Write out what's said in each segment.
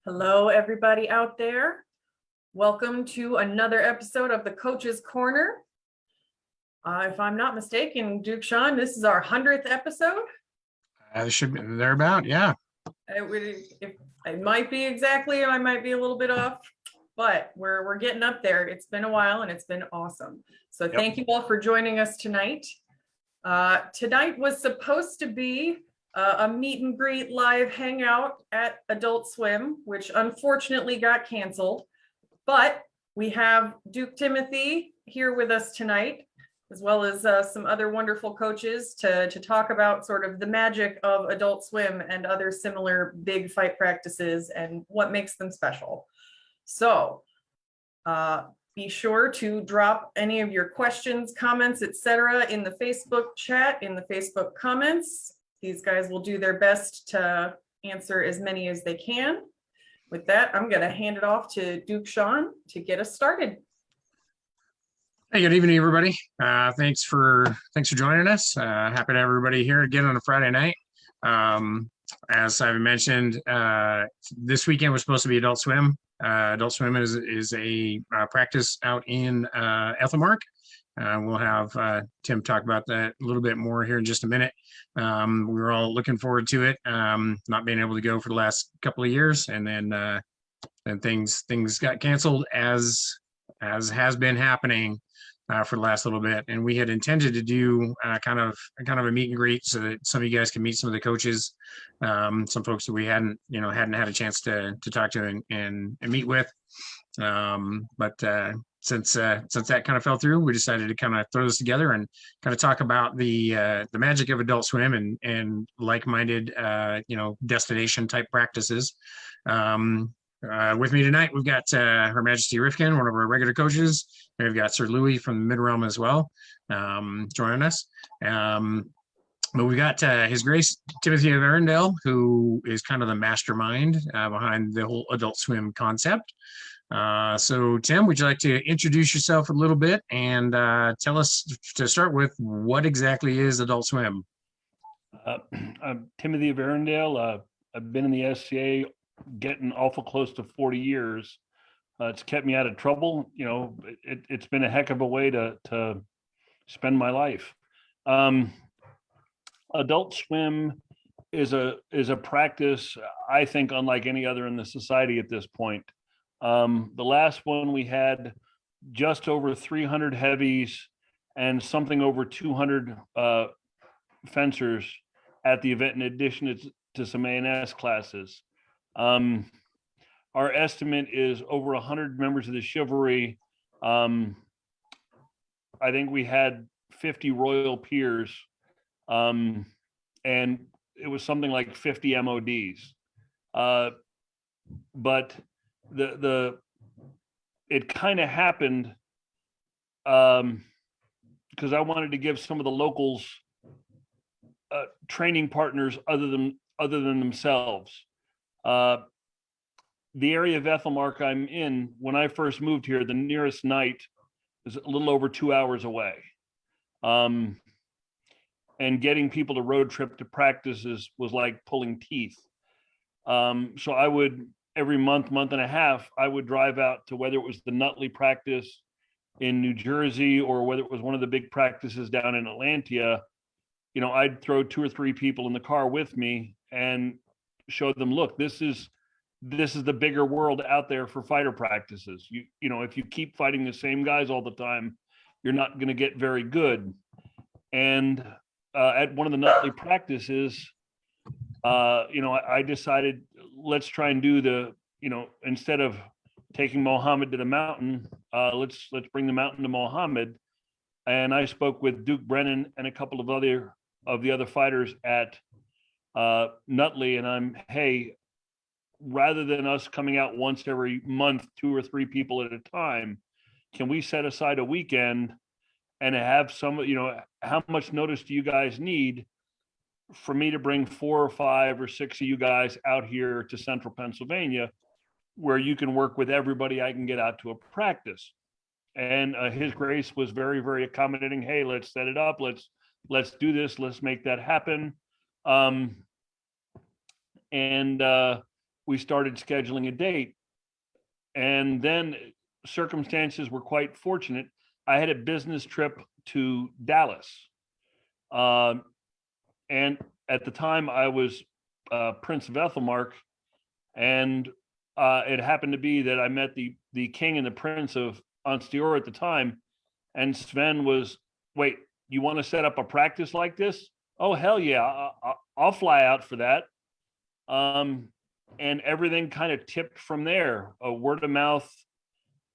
Hello, everybody out there. Welcome to another episode of the Coach's Corner. If I'm not mistaken, Duke Sean, this is our 100th episode. It should be thereabout, yeah. It might be exactly, I might be a little bit off, but we're getting up there. It's been a while and it's been awesome. So Thank you all for joining us tonight. Tonight was supposed to be a meet and greet live hangout at Aedult Swim, which unfortunately got canceled. But we have Duke Timothy here with us tonight, as well as some other wonderful coaches to talk about sort of the magic of Aedult Swim and other similar big fight practices and what makes them special. So be sure to drop any of your questions, comments, etc. in the Facebook chat, in the Facebook comments. These guys will do their best to answer as many as they can. With that, I'm going to hand it off to Duke Sean to get us started. Hey, good evening, everybody. Thanks for joining us. Happy to have everybody here again on a Friday night. As I've mentioned, this weekend was supposed to be Aedult Swim. Aedult Swim is a practice out in Aethelmearc. We'll have Tim talk about that a little bit more here in just a minute. We were all looking forward to it, not being able to go for the last couple of years, and then things got canceled as has been happening for the last little bit. And we had intended to do kind of a meet and greet so that some of you guys can meet some of the coaches, some folks that we hadn't had a chance to talk to and meet with. But since that kind of fell through, we decided to kind of throw this together and kind of talk about the magic of Aedult Swim and like-minded destination type practices. With me tonight, we've got Her Majesty Rauokinn, one of our regular coaches. And we've got Sir Louis from the Mid-Realm as well, joining us. But we've got His Grace Timothy of Arindale, who is kind of the mastermind behind the whole Aedult Swim concept. So Tim, would you like to introduce yourself a little bit and tell us, to start with, what exactly is Aedult Swim? I'm Timothy of Arindale. I've been in the SCA getting awful close to 40 years. It's kept me out of trouble. It's been a heck of a way to spend my life. Aedult Swim is a practice, I think, unlike any other in the society at this point. The last one we had just over 300 heavies and something over 200 fencers at the event, in addition to some A&S classes. Our estimate is over 100 members of the chivalry. I think we had 50 royal peers, and it was something like 50 MODs. But it kind of happened because I wanted to give some of the locals training partners other than themselves. The area of Aethelmearc I'm in, when I first moved here, the nearest knight is a little over 2 hours away. And getting people to road trip to practices was like pulling teeth. So I would, every month and a half, I would drive out to, whether it was the Nutley practice in New Jersey or whether it was one of the big practices down in Atlantia. I'd throw 2 or 3 people in the car with me and show them, look, this is the bigger world out there for fighter practices. If you keep fighting the same guys all the time, you're not going to get very good. And at one of the Nutley practices, I decided, let's try and do instead of taking Mohammed to the mountain, let's bring the mountain to Mohammed. And I spoke with Duke Brennan and a couple of the other fighters at Nutley, and hey, rather than us coming out once every month, 2 or 3 people at a time, can we set aside a weekend and have some, how much notice do you guys need for me to bring 4 or 5 or 6 of you guys out here to central Pennsylvania, where you can work with everybody I can get out to a practice? and His Grace was very, very accommodating. Hey, let's set it up. Let's do this. Let's make that happen. And we started scheduling a date. And then circumstances were quite fortunate. I had a business trip to Dallas. And at the time I was Prince of Aethelmearc, and it happened to be that I met the king and the prince of Onsteora at the time. And Sven was, wait, you want to set up a practice like this? Oh, hell yeah, I'll fly out for that. And everything kind of tipped from there. A word of mouth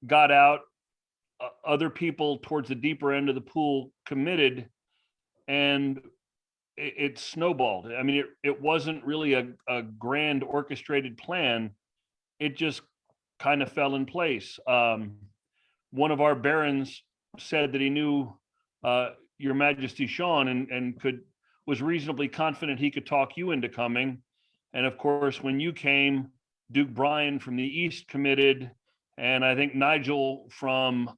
got out. Other people towards the deeper end of the pool committed, and it snowballed. I mean, it wasn't really a grand orchestrated plan. It just kind of fell in place. One of our barons said that he knew Your Majesty Sean and was reasonably confident he could talk you into coming. And of course, when you came, Duke Brian from the East committed, and I think Nigel from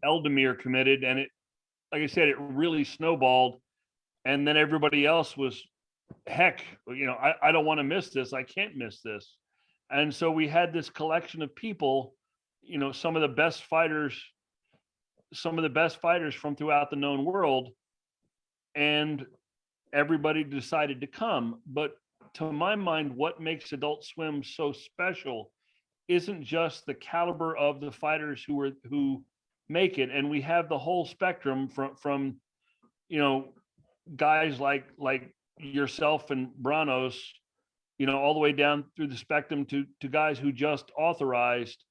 Eldemir committed. And it, like I said, it really snowballed. And then everybody else was, heck, I don't want to miss this. I can't miss this. And so we had this collection of people, some of the best fighters from throughout the known world. And everybody decided to come. But to my mind, what makes Aedult Swim so special isn't just the caliber of the fighters who make it. And we have the whole spectrum from guys like yourself and Brannos, all the way down through the spectrum to guys who just authorized.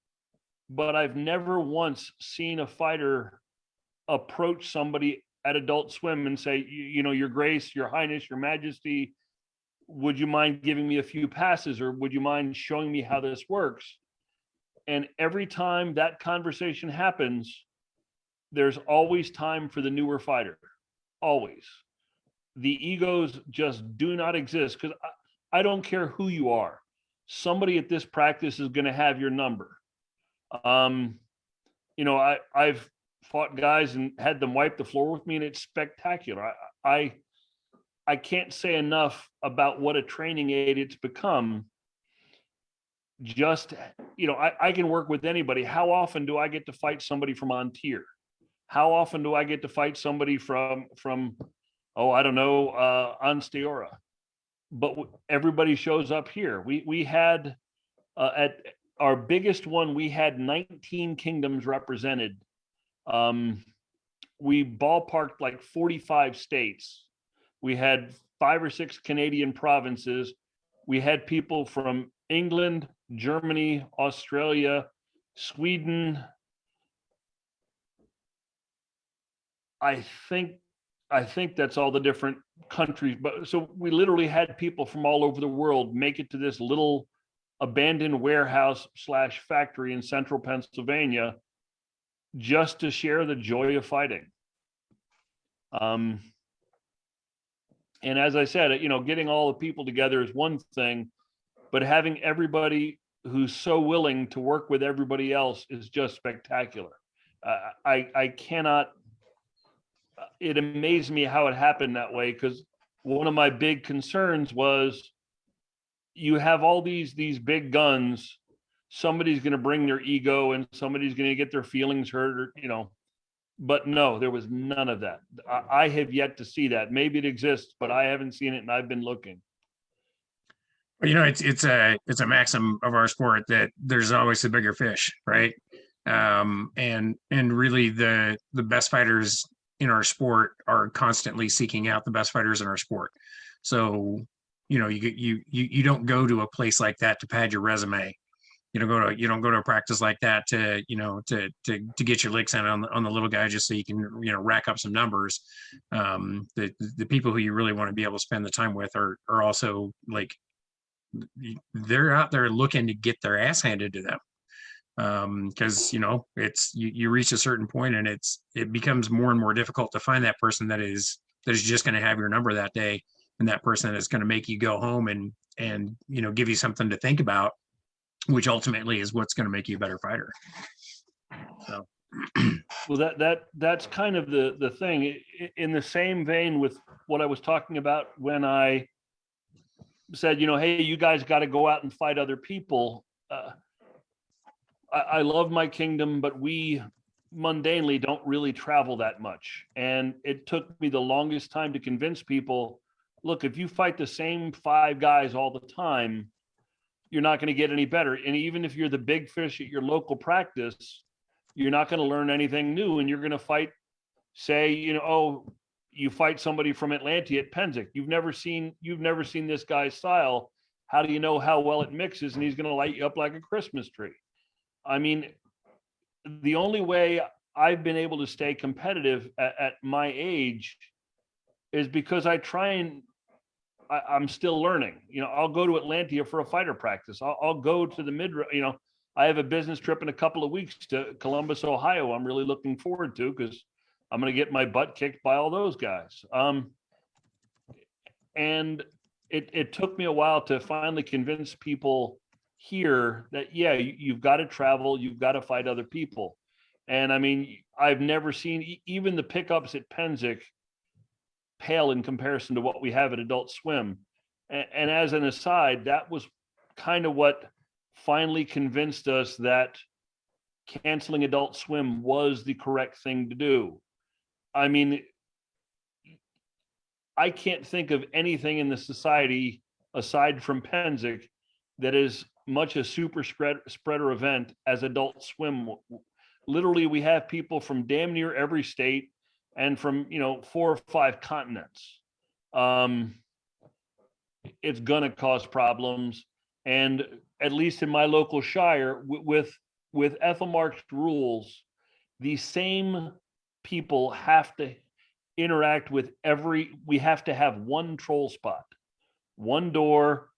But I've never once seen a fighter approach somebody at Aedult Swim and say, Your Grace, Your Highness, Your Majesty, would you mind giving me a few passes, or would you mind showing me how this works? And every time that conversation happens, there's always time for the newer fighter. Always. The egos just do not exist, because I don't care who you are. Somebody at this practice is going to have your number. I've fought guys and had them wipe the floor with me, and it's spectacular. I can't say enough about what a training aid it's become. Just, I can work with anybody. How often do I get to fight somebody from Ontir? How often do I get to fight somebody from Onsteora? But everybody shows up here. We had at our biggest one, we had 19 kingdoms represented. We ballparked like 45 states. We had 5 or 6 Canadian provinces. We had people from England, Germany, Australia, Sweden. I think that's all the different countries. But so we literally had people from all over the world make it to this little abandoned warehouse / factory in central Pennsylvania just to share the joy of fighting. And as I said, getting all the people together is one thing, but having everybody who's so willing to work with everybody else is just spectacular. I cannot, it amazed me how it happened that way, because one of my big concerns was you have all these big guns, somebody's going to bring their ego and somebody's going to get their feelings hurt, or, but no, there was none of that. I have yet to see that. Maybe it exists, but I haven't seen it, and I've been looking. Well, it's a maxim of our sport that there's always a bigger fish, right? And really the best fighters in our sport are constantly seeking out the best fighters in our sport. So, you don't go to a place like that to pad your resume. You don't go to a practice like that to get your licks in on the little guy just so you can rack up some numbers. The people who you really want to be able to spend the time with are also like, they're out there looking to get their ass handed to them. Because it's you reach a certain point and it becomes more and more difficult to find that person that is just going to have your number that day, and that person is going to make you go home and give you something to think about, which ultimately is what's going to make you a better fighter. So Well, that's kind of the thing. In the same vein with what I was talking about when I said, hey, you guys got to go out and fight other people. I love my kingdom, but we mundanely don't really travel that much. And it took me the longest time to convince people, look, if you fight the same 5 guys all the time, you're not going to get any better. And even if you're the big fish at your local practice, you're not going to learn anything new. And you're going to fight, say, you fight somebody from Atlantia at Penzic. You've never seen this guy's style. How do you know how well it mixes? And he's going to light you up like a Christmas tree. I mean, the only way I've been able to stay competitive at my age is because I try and I'm still learning. I'll go to Atlantia for a fighter practice. I'll go to the I have a business trip in a couple of weeks to Columbus, Ohio. I'm really looking forward to, because I'm going to get my butt kicked by all those guys. And it took me a while to finally convince people here that, yeah, you've got to travel, you've got to fight other people. And I mean, I've never seen even the pickups at Penzic pale in comparison to what we have at Aedult Swim. And as an aside, that was kind of what finally convinced us that canceling Aedult Swim was the correct thing to do. I mean, I can't think of anything in the society aside from Penzic that is much a super spreader event as Aedult Swim. Literally, we have people from damn near every state and from 4 or 5 continents. It's gonna cause problems, and at least in my local shire, with Aethelmearc's rules, the same people have to interact with we have to have one troll spot, one door,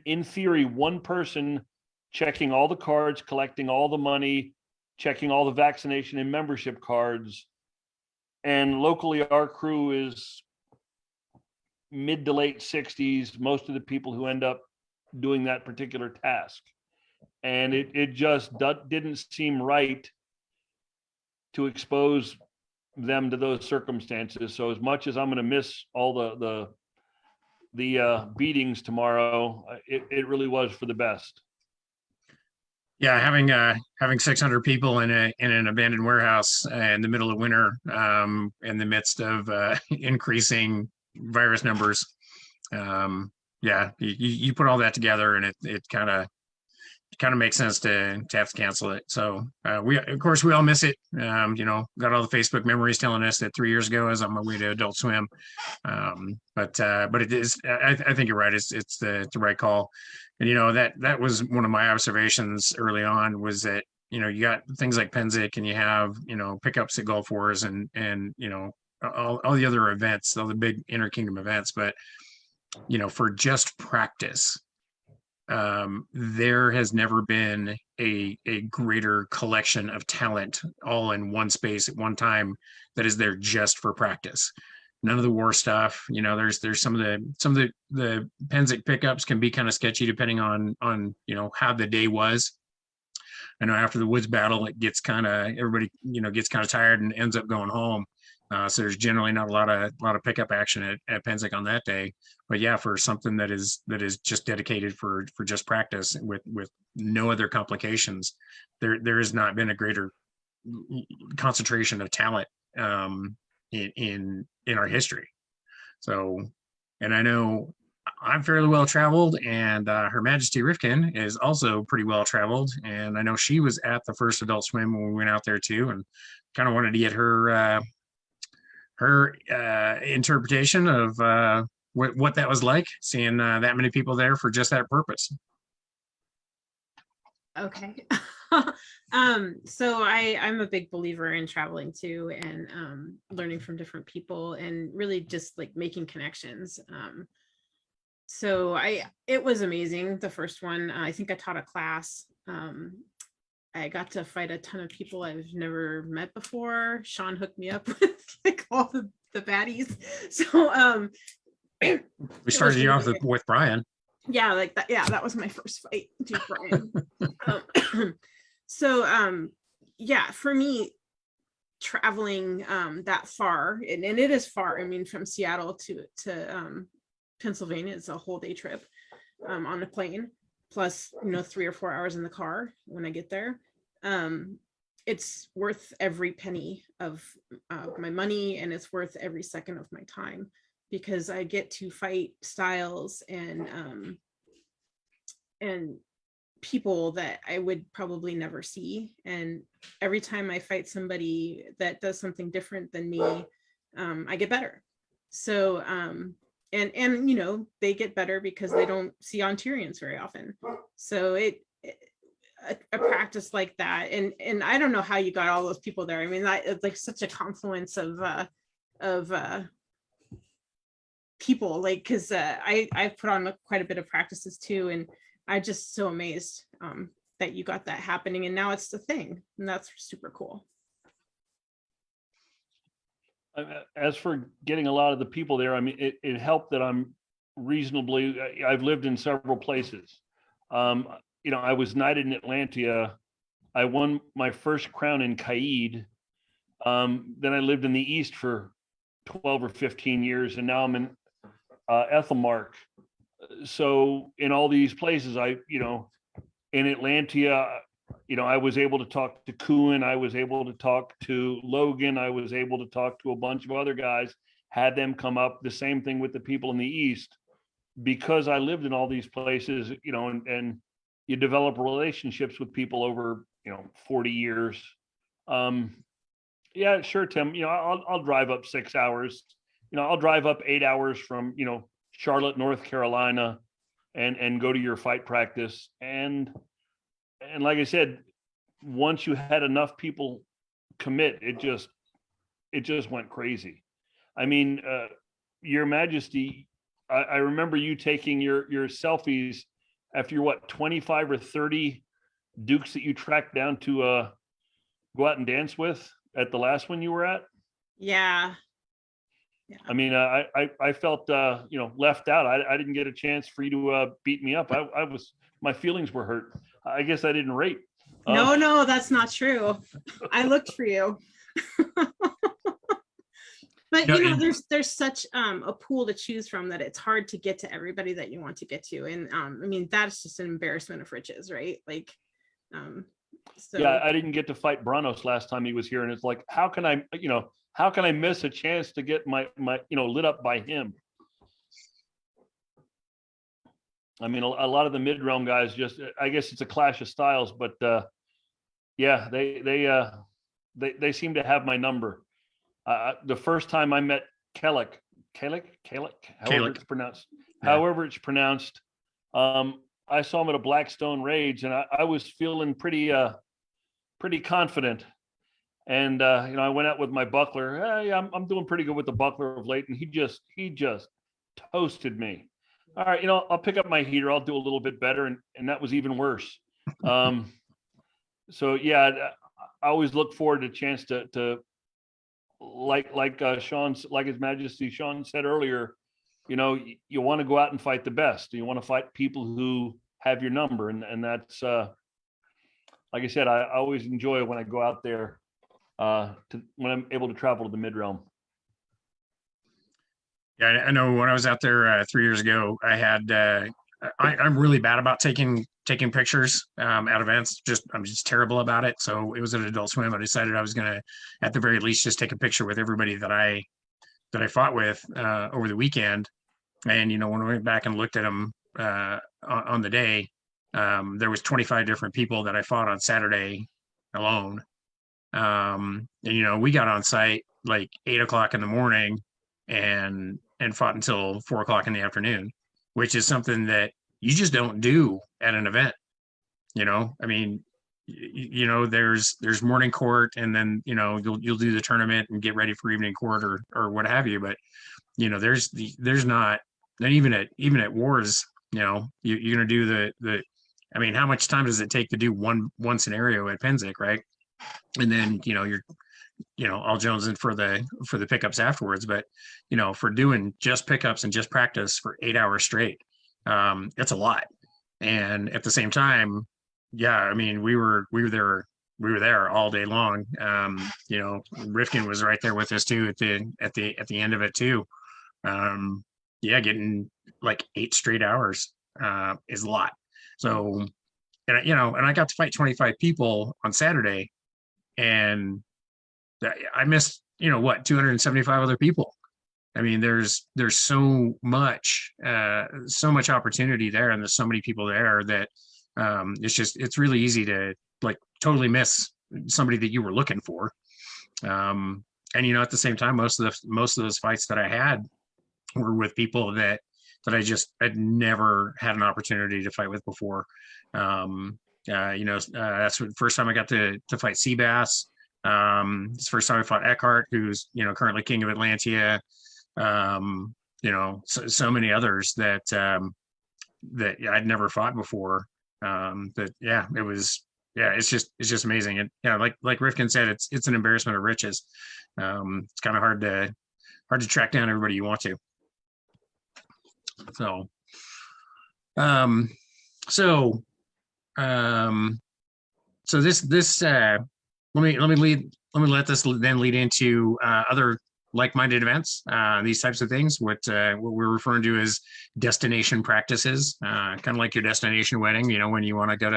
in theory, one person checking all the cards, collecting all the money, checking all the vaccination and membership cards. And locally, our crew is mid to late 60s, most of the people who end up doing that particular task. And it just didn't seem right to expose them to those circumstances. So as much as I'm going to miss all the beatings tomorrow, it really was for the best. yeah, having 600 people in an abandoned warehouse in the middle of winter, in the midst of increasing virus numbers, yeah, you put all that together, and it kind of makes sense to have to cancel it. So we all miss it. Got all the Facebook memories telling us that 3 years ago I was on my way to Aedult Swim. But it is, I think you're right. It's the right call. And that was one of my observations early on, was that you got things like Penzic, and you have pickups at Gulf Wars, and all the other events, all the big inter-kingdom events. But for just practice, there has never been a greater collection of talent all in one space at one time that is there just for practice. None of the war stuff. There's some of the Penzic pickups can be kind of sketchy depending on how the day was. I know after the woods battle, it gets everybody gets kind of tired and ends up going home. So there's generally not a lot of pickup action at Penzic on that day. But yeah, for something that is just dedicated for just practice with no other complications, there has not been a greater concentration of talent in our history. So, and I know I'm fairly well traveled, and Her Majesty Rauokinn is also pretty well traveled, and I know she was at the first Aedult Swim when we went out there too, and kind of wanted to get her interpretation of what that was like, seeing that many people there for just that purpose. Okay. So I'm a big believer in traveling too, and learning from different people, and really just like making connections. So it was amazing, the first one. I think I taught a class. I got to fight a ton of people I've never met before. Sean hooked me up with like all the baddies. So we started you off with Brian. Yeah, like that. Yeah, that was my first fight, Duke Brian. So yeah, for me, traveling that far, and it is far. I mean, from Seattle to Pennsylvania is a whole day trip on a plane, plus 3 or 4 hours in the car when I get there. It's worth every penny of my money, and it's worth every second of my time, because I get to fight styles and people that I would probably never see. And every time I fight somebody that does something different than me, I get better. So and they get better because they don't see Ontarians very often. So a practice like that, and I don't know how you got all those people there. I mean, it's like such a confluence of people, like, because I put on quite a bit of practices too, and I'm just so amazed that you got that happening, and now it's the thing, and that's super cool. As for getting a lot of the people there, I mean, it helped that I've lived in several places. I was knighted in Atlantia. I won my first crown in Caid. Then I lived in the East for 12 or 15 years, and now I'm in Aethelmearc. So in all these places, in Atlantia, I was able to talk to Kuhn, I was able to talk to Logan, I was able to talk to a bunch of other guys, had them come up. The same thing with the people in the East, because I lived in all these places, and you develop relationships with people over, 40 years. Yeah, sure, Tim, I'll drive up 6 hours, I'll drive up 8 hours from, Charlotte, North Carolina, and go to your fight practice. And like I said, once you had enough people commit, it just went crazy. I mean, Your Majesty, I remember you taking your selfies after your 25 or 30 dukes that you tracked down to go out and dance with at the last one you were at. Yeah. I mean, I felt left out. I didn't get a chance for you to beat me up. My feelings were hurt. I guess I didn't rate. No, that's not true. I looked for you. But there's such a pool to choose from that it's hard to get to everybody that you want to get to. And I mean, that's just an embarrassment of riches, right? Like, so yeah, I didn't get to fight Brannos last time he was here, and it's like, how can I miss a chance to get my lit up by him? I mean, a lot of the mid-realm guys just, I guess it's a clash of styles, but yeah, they seem to have my number. The first time I met Kellock, however it's pronounced, I saw him at a Blackstone Rage, and I was feeling pretty confident. And I went out with my buckler. Hey, I'm doing pretty good with the buckler of late, and he just toasted me. All right, I'll pick up my heater. I'll do a little bit better, and that was even worse. So yeah, I always look forward to a chance to like Sean's, like His Majesty Sean said earlier. You want to go out and fight the best. You want to fight people who have your number, and that's like I said, I always enjoy when I go out there. When I'm able to travel to the mid-realm. Yeah, I know when I was out there 3 years ago, I had I'm really bad about taking pictures at events. I'm just terrible about it. So it was an Aedult Swim. I decided I was gonna, at the very least, just take a picture with everybody that I fought with over the weekend. And when I went back and looked at them on the day, there was 25 different people that I fought on Saturday alone. And we got on site like 8 o'clock in the morning and fought until 4 o'clock in the afternoon, which is something that you just don't do at an event. I mean, there's morning court, and then you'll do the tournament and get ready for evening court or what have you. But there's not, and even at wars, you're gonna do the I mean, how much time does it take to do one scenario at Penzic, right? And then you're all jonesing for the pickups afterwards. But for doing just pickups and just practice for 8 hours straight, it's a lot. And at the same time, yeah, I mean, we were there we were there all day long. You know, Rifkin was right there with us too at the end of it too. Yeah, getting like 8 straight hours is a lot. So, and you know, and I got to fight 25 people on Saturday, and I missed, you know, what, 275 other people. I mean, there's so much opportunity there, and there's so many people there that it's really easy to like totally miss somebody that you were looking for. And you know, at the same time, most of those fights that I had were with people that I'd never had an opportunity to fight with before. You know, that's the first time I got to fight Seabass. It's the first time I fought Eckhart, who's, you know, currently king of Atlantia. You know, so many others that that I'd never fought before. But yeah, it's just amazing. And yeah, like Rifkin said, it's an embarrassment of riches. It's kind of hard to track down everybody you want to. So, so this let me let this then lead into other like-minded events, these types of things, what we're referring to as destination practices, kind of like your destination wedding, you know, when you want to go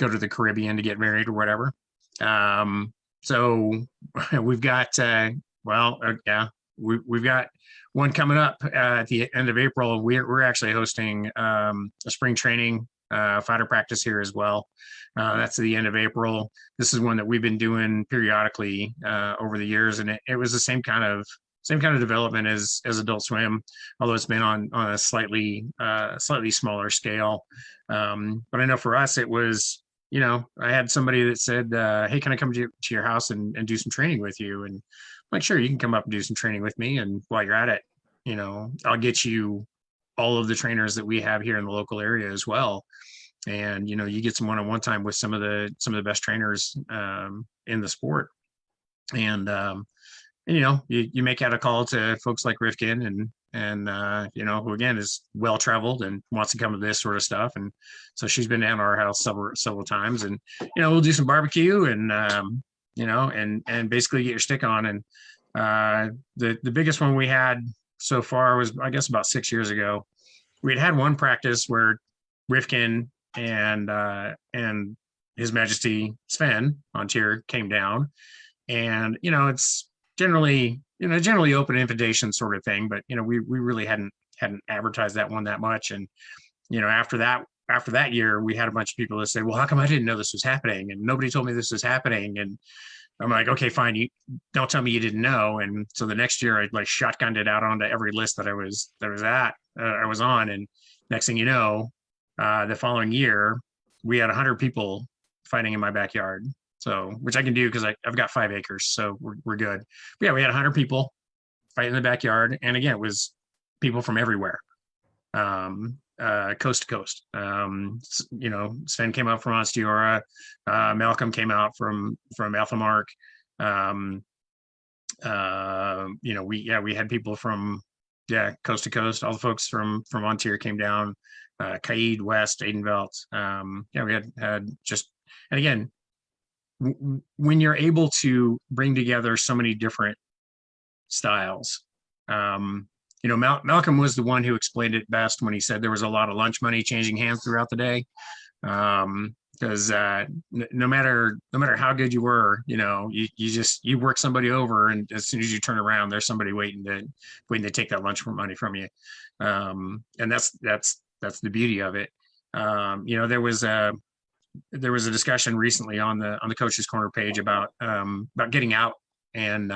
to the Caribbean to get married or whatever. So we've got we've got one coming up at the end of April. We're actually hosting a spring training fighter practice here as well. That's at the end of April. This is one that we've been doing periodically over the years, and it was the same kind of development as Aedult Swim, although it's been on a slightly smaller scale. But I know for us, it was, you know, I had somebody that said, "Hey, can I come to your house and do some training with you?" And I'm like, "Sure, you can come up and do some training with me. And while you're at it, you know, I'll get you all of the trainers that we have here in the local area as well. And, you know, you get some one-on-one time with some of the best trainers in the sport. And you know, you make out a call to folks like Rifkin and you know, who again is well traveled and wants to come to this sort of stuff. And so she's been down to our house several times, and you know, we'll do some barbecue and you know, and basically get your stick on. And the biggest one we had so far was, I guess, about 6 years ago. We'd had one practice where Rifkin and His Majesty Sven on tier came down, and you know, it's generally open invitation sort of thing, but you know, we really hadn't advertised that one that much. And you know, after that year, we had a bunch of people that said, "Well, how come I didn't know this was happening? And nobody told me this was happening." And I'm like, "Okay, fine. You don't tell me you didn't know." And so the next year, I like shotgunned it out onto every list that I was on. And next thing you know, the following year, we had 100 people fighting in my backyard. So, which I can do because I've got 5 acres, so we're good. But yeah, we had 100 people fighting in the backyard, and again, it was people from everywhere, coast to coast. You know, Sven came out from Ostiora, Malcolm came out from Aethelmearc. You know, we had people from coast to coast. All the folks from Ontier came down. Kaid, West, Aidenvelt. We had just, and again, when you're able to bring together so many different styles, you know, Malcolm was the one who explained it best when he said there was a lot of lunch money changing hands throughout the day. Because no matter how good you were, you know, you work somebody over, and as soon as you turn around, there's somebody waiting to take that lunch money from you. And that's the beauty of it. You know, there was a discussion recently on the Coach's Corner page about getting out and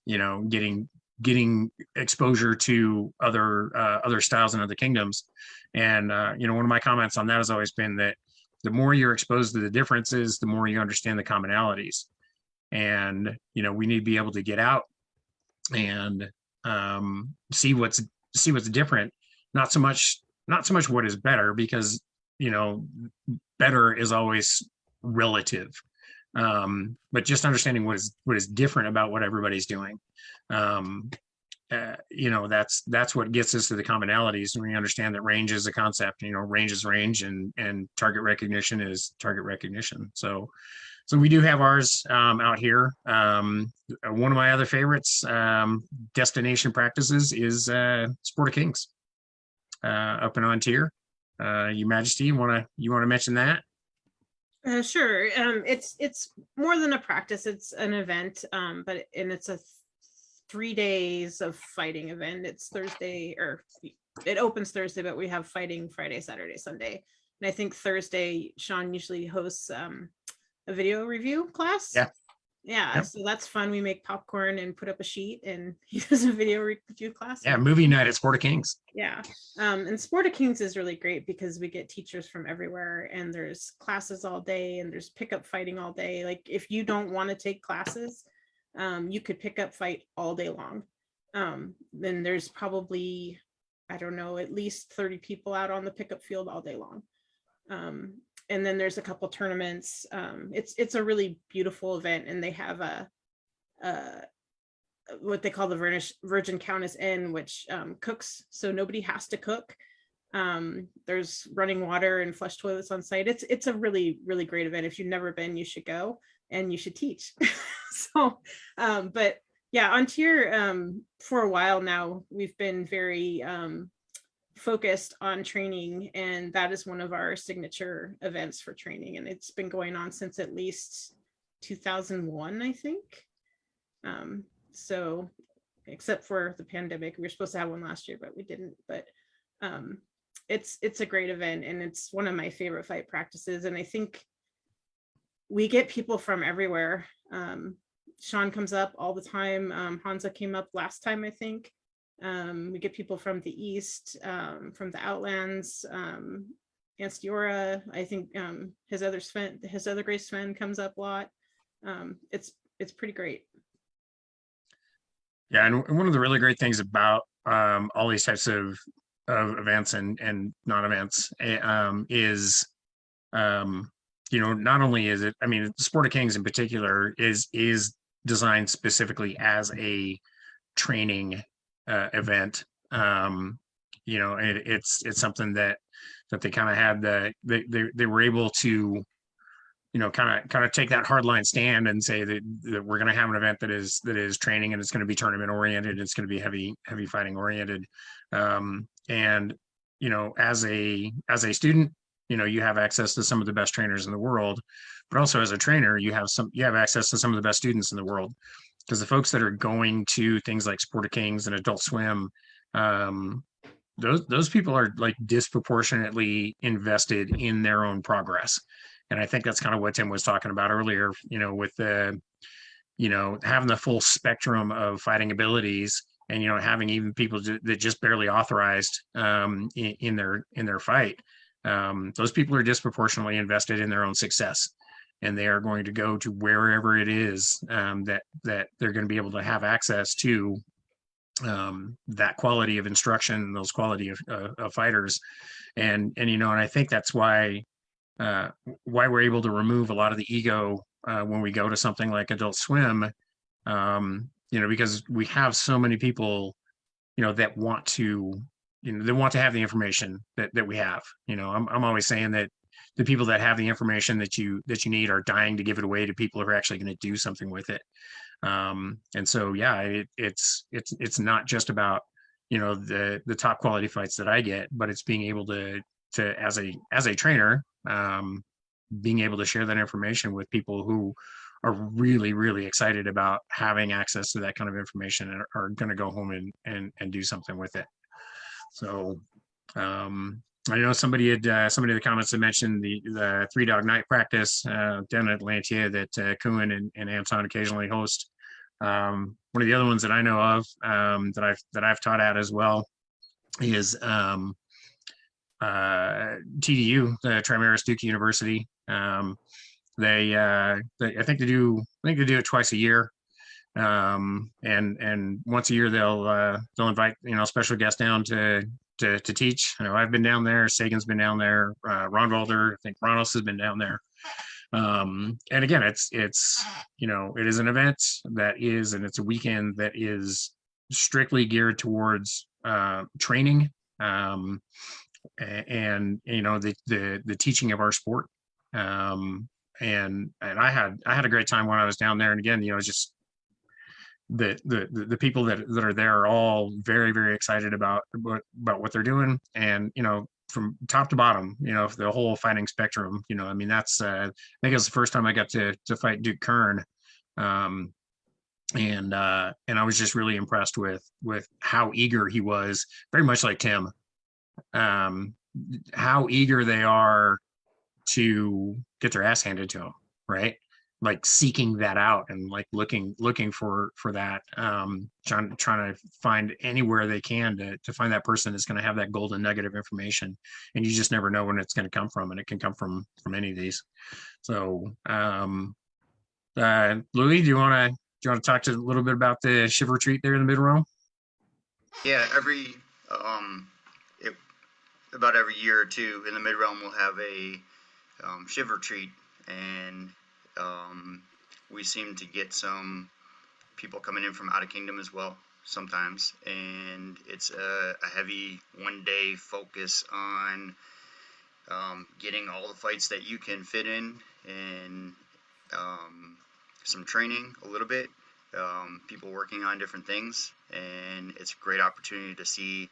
you know, getting exposure to other styles and other kingdoms. And you know, one of my comments on that has always been that the more you're exposed to the differences, the more you understand the commonalities. And you know, we need to be able to get out and see what's different, not so much what is better, because you know, better is always relative, but just understanding what is different about what everybody's doing. You know, that's what gets us to the commonalities. When we understand that range is a concept, you know, range is range, and target recognition is target recognition. So So we do have ours out here. One of my other favorites, destination practices, is Sport of Kings up in Ontier. Your Majesty, you want to mention that? Sure. It's more than a practice. It's an event, but it's a 3 days of fighting event. It's Thursday, or it opens Thursday, but we have fighting Friday, Saturday, Sunday. And I think Thursday, Sean usually hosts a video review class. Yeah. Yeah. Yep. So that's fun. We make popcorn and put up a sheet, and he does a video review class. Yeah, movie night at Sport of Kings. Yeah. And Sport of Kings is really great because we get teachers from everywhere, and there's classes all day, and there's pickup fighting all day. Like if you don't want to take classes, you could pick up fight all day long. Then there's probably, I don't know, at least 30 people out on the pickup field all day long. And then there's a couple tournaments. It's a really beautiful event, and they have a what they call the Virgin Countess Inn, which cooks, so nobody has to cook. There's running water and flush toilets on site. It's a really, really great event. If you've never been, you should go, and you should teach. So, but yeah, on Tier, for a while now, we've been very focused on training, and that is one of our signature events for training, and it's been going on since at least 2001, I think. So except for the pandemic, we were supposed to have one last year, but we didn't. But it's a great event, and it's one of my favorite fight practices, and I think we get people from everywhere. Sean comes up all the time. Hansa came up last time, I think. We get people from the East, from the Outlands, Anstiora. I think his other Grace Sven comes up a lot. It's pretty great. Yeah, and one of the really great things about all these types of events and non-events is not only is it, I mean, Sport of Kings in particular is designed specifically as a training event. It's something that they kind of had they were able to kind of take that hardline stand and say that we're going to have an event that is training, and it's going to be tournament oriented. It's going to be heavy fighting oriented. And as a student, you have access to some of the best trainers in the world, but also as a trainer, you have access to some of the best students in the world, because the folks that are going to things like Sport of Kings and Aedult Swim, those people are like disproportionately invested in their own progress. And I think that's kind of what Tim was talking about earlier, with the, having the full spectrum of fighting abilities, and, having even people that just barely authorized in their fight. Those people are disproportionately invested in their own success, and they are going to go to wherever it is that they're going to be able to have access to that quality of instruction, and those quality of fighters. And I think that's why we're able to remove a lot of the ego when we go to something like Aedult Swim, because we have so many people, that want to, they want to have the information that we have. I'm always saying that the people that have the information that you need are dying to give it away to people who are actually going to do something with it. And so, yeah, it's not just about, the top quality fights that I get, but it's being able to as a trainer, being able to share that information with people who are really, really excited about having access to that kind of information and are going to go home and do something with it. So I know somebody in the comments had mentioned the 3 Dog Night practice down at Atlantia that Kuhn and Anton occasionally host. One of the other ones that I know of that I've taught at as well is TDU, the Trimaris Duke University. I think they do it twice a year. And once a year they'll invite special guests down to teach. I've been down there, Sagan's been down there, Ron Walder, I think Brannos has been down there. And again, it is an event and it's a weekend that is strictly geared towards training and the teaching of our sport. and I had a great time when I was down there. And again, just the people that are there are all very, very excited about what they're doing. And, from top to bottom, the whole fighting spectrum, I mean, that's, I think it was the first time I got to fight Duke Kern. And I was just really impressed with how eager he was, very much like Tim, how eager they are to get their ass handed to them, right? Like seeking that out and like looking for that, trying to find anywhere they can to find that person that's going to have that golden nugget of information. And you just never know when it's going to come from, and it can come from any of these. So Louis, do you want to talk to a little bit about the Shiver Treat there in the middle row? Yeah, about every year or two in the mid realm we'll have a Shiver Treat, and we seem to get some people coming in from out of kingdom as well sometimes, and it's a heavy 1 day focus on getting all the fights that you can fit in, and some training a little bit, people working on different things, and it's a great opportunity to see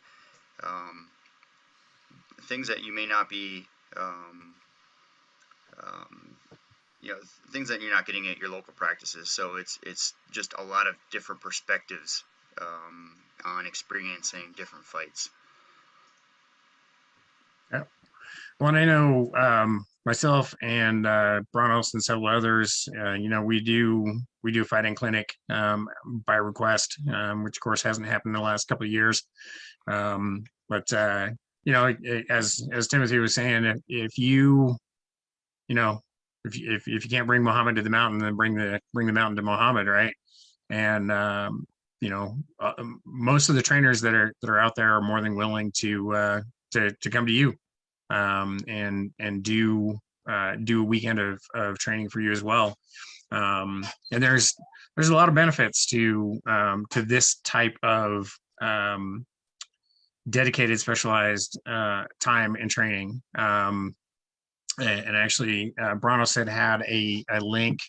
things that you may not be things that you're not getting at your local practices. So it's just a lot of different perspectives on experiencing different fights. Yeah. Well, and I know myself and Brannos and several others, we do fighting clinic by request, which of course hasn't happened in the last couple of years. But as Timothy was saying, if you can't bring Muhammad to the mountain, then bring the mountain to Muhammad, right? And most of the trainers that are out there are more than willing to come to you, and do a weekend of training for you as well. And there's a lot of benefits to this type of dedicated, specialized time and training. And actually, Brannos had a link,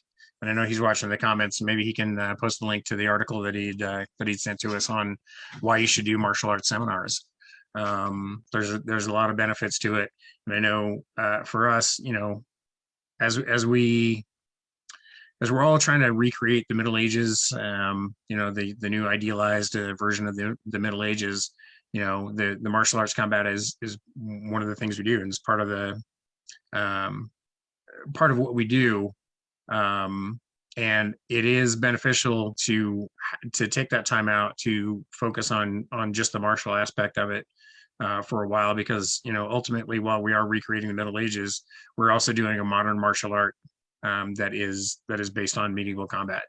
and I know he's watching the comments. So maybe he can post a link to the article that he'd sent to us on why you should do martial arts seminars. There's a lot of benefits to it, and I know for us, as we're all trying to recreate the Middle Ages, the new idealized version of the Middle Ages. The martial arts combat is one of the things we do, and it's part of what we do, and it is beneficial to take that time out to focus on just the martial aspect of it for a while, because ultimately, while we are recreating the Middle Ages, we're also doing a modern martial art that is based on medieval combat,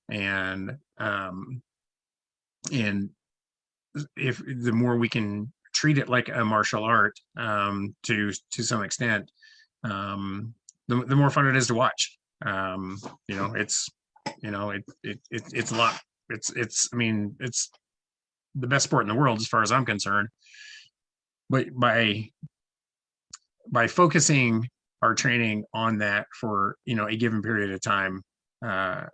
and if the more we can treat it like a martial art to some extent, the more fun it is to watch. It's a lot. I mean, it's the best sport in the world as far as I'm concerned. But by focusing our training on that for a given period of time,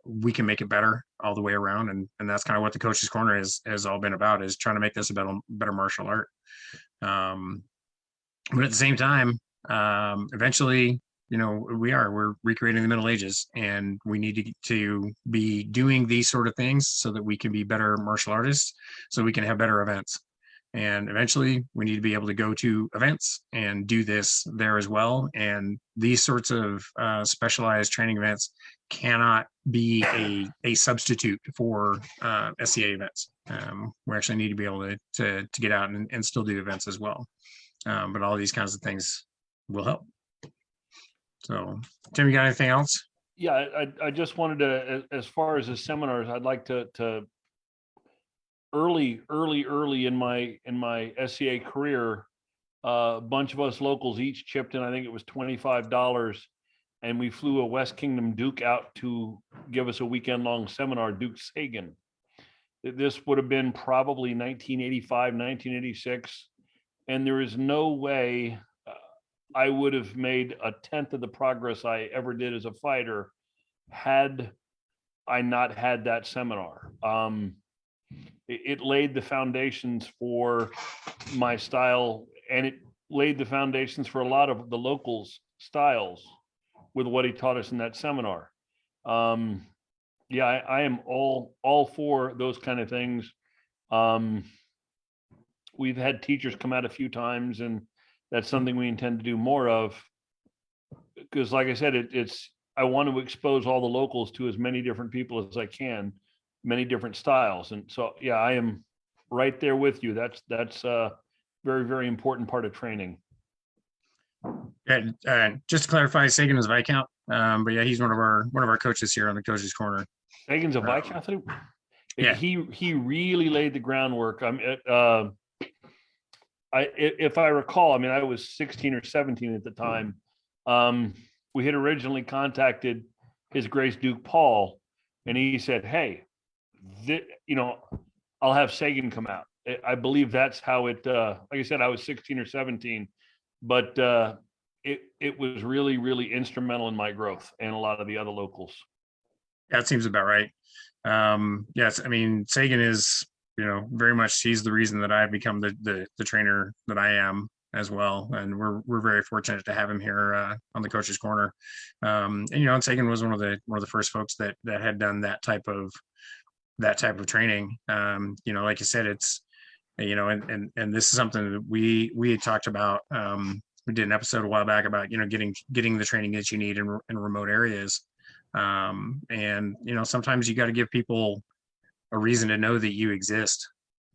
we can make it better all the way around, and that's kind of what the Coach's Corner has all been about, is trying to make this a better martial art. But at the same time, eventually, we're recreating the Middle Ages, and we need to be doing these sort of things so that we can be better martial artists, so we can have better events. And eventually we need to be able to go to events and do this there as well. And these sorts of specialized training events cannot be a substitute for SCA events. We actually need to be able to get out and still do events as well. But all these kinds of things will help. So, Tim, you got anything else? Yeah, I just wanted to, as far as the seminars, I'd like to early in my SCA career, a bunch of us locals each chipped in, I think it was $25, and we flew a West Kingdom Duke out to give us a weekend-long seminar, Duke Sagan. This would have been probably 1985, 1986, and there is no way I would have made a tenth of the progress I ever did as a fighter had I not had that seminar. It laid the foundations for my style, and it laid the foundations for a lot of the locals' styles with what he taught us in that seminar. Yeah, I am all for those kind of things. We've had teachers come out a few times, and that's something we intend to do more of. Because like I said, I want to expose all the locals to as many different people as I can, many different styles. And so, yeah, I am right there with you. That's a very, very important part of training. Yeah, just to clarify, Sagan is Viscount, but yeah, he's one of our coaches here on the Coaches Corner. Sagan's a Viscount. Yeah. He really laid the groundwork. If I recall, I mean, I was 16 or 17 at the time. We had originally contacted His Grace Duke Paul, and he said, "Hey, I'll have Sagan come out." I believe that's how it. Like I said, I was 16 or 17, but it was really, really instrumental in my growth and a lot of the other locals. That seems about right. Yes, I mean, Sagan is, very much, he's the reason that I've become the trainer that I am as well. And we're very fortunate to have him here on the Coaches Corner. And Sagan was one of the first folks that had done that type of training. Like you said, it's, and this is something that we had talked about. We did an episode a while back about, getting the training that you need in remote areas. And sometimes you got to give people a reason to know that you exist.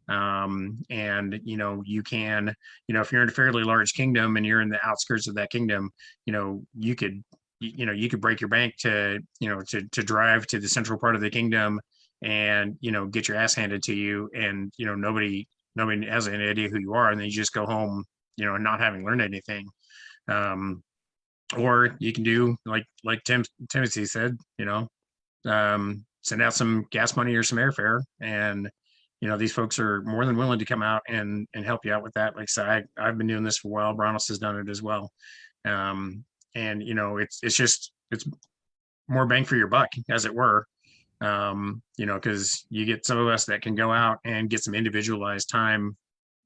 And you can, if you're in a fairly large kingdom and you're in the outskirts of that kingdom, you could break your bank to drive to the central part of the kingdom and get your ass handed to you, and nobody has any idea who you are, and then you just go home not having learned anything. Or you can do like Timothy said, send out some gas money or some airfare, and these folks are more than willing to come out and help you out with that. Like I said, I've been doing this for a while. Brannos has done it as well. And it's more bang for your buck, as it were. Because you get some of us that can go out and get some individualized time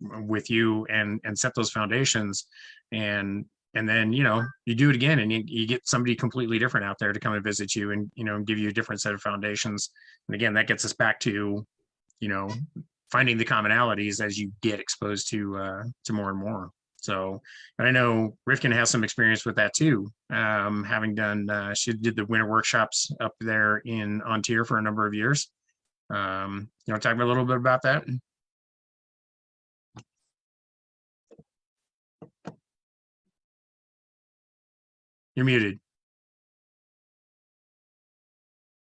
with you and set those foundations, and then you do it again, and you get somebody completely different out there to come and visit you, and give you a different set of foundations. And again, that gets us back to finding the commonalities as you get exposed to more and more. So, and I know Rifkin has some experience with that too, having done, she did the winter workshops up there on Tier for a number of years. You want to talk a little bit about that? You're muted.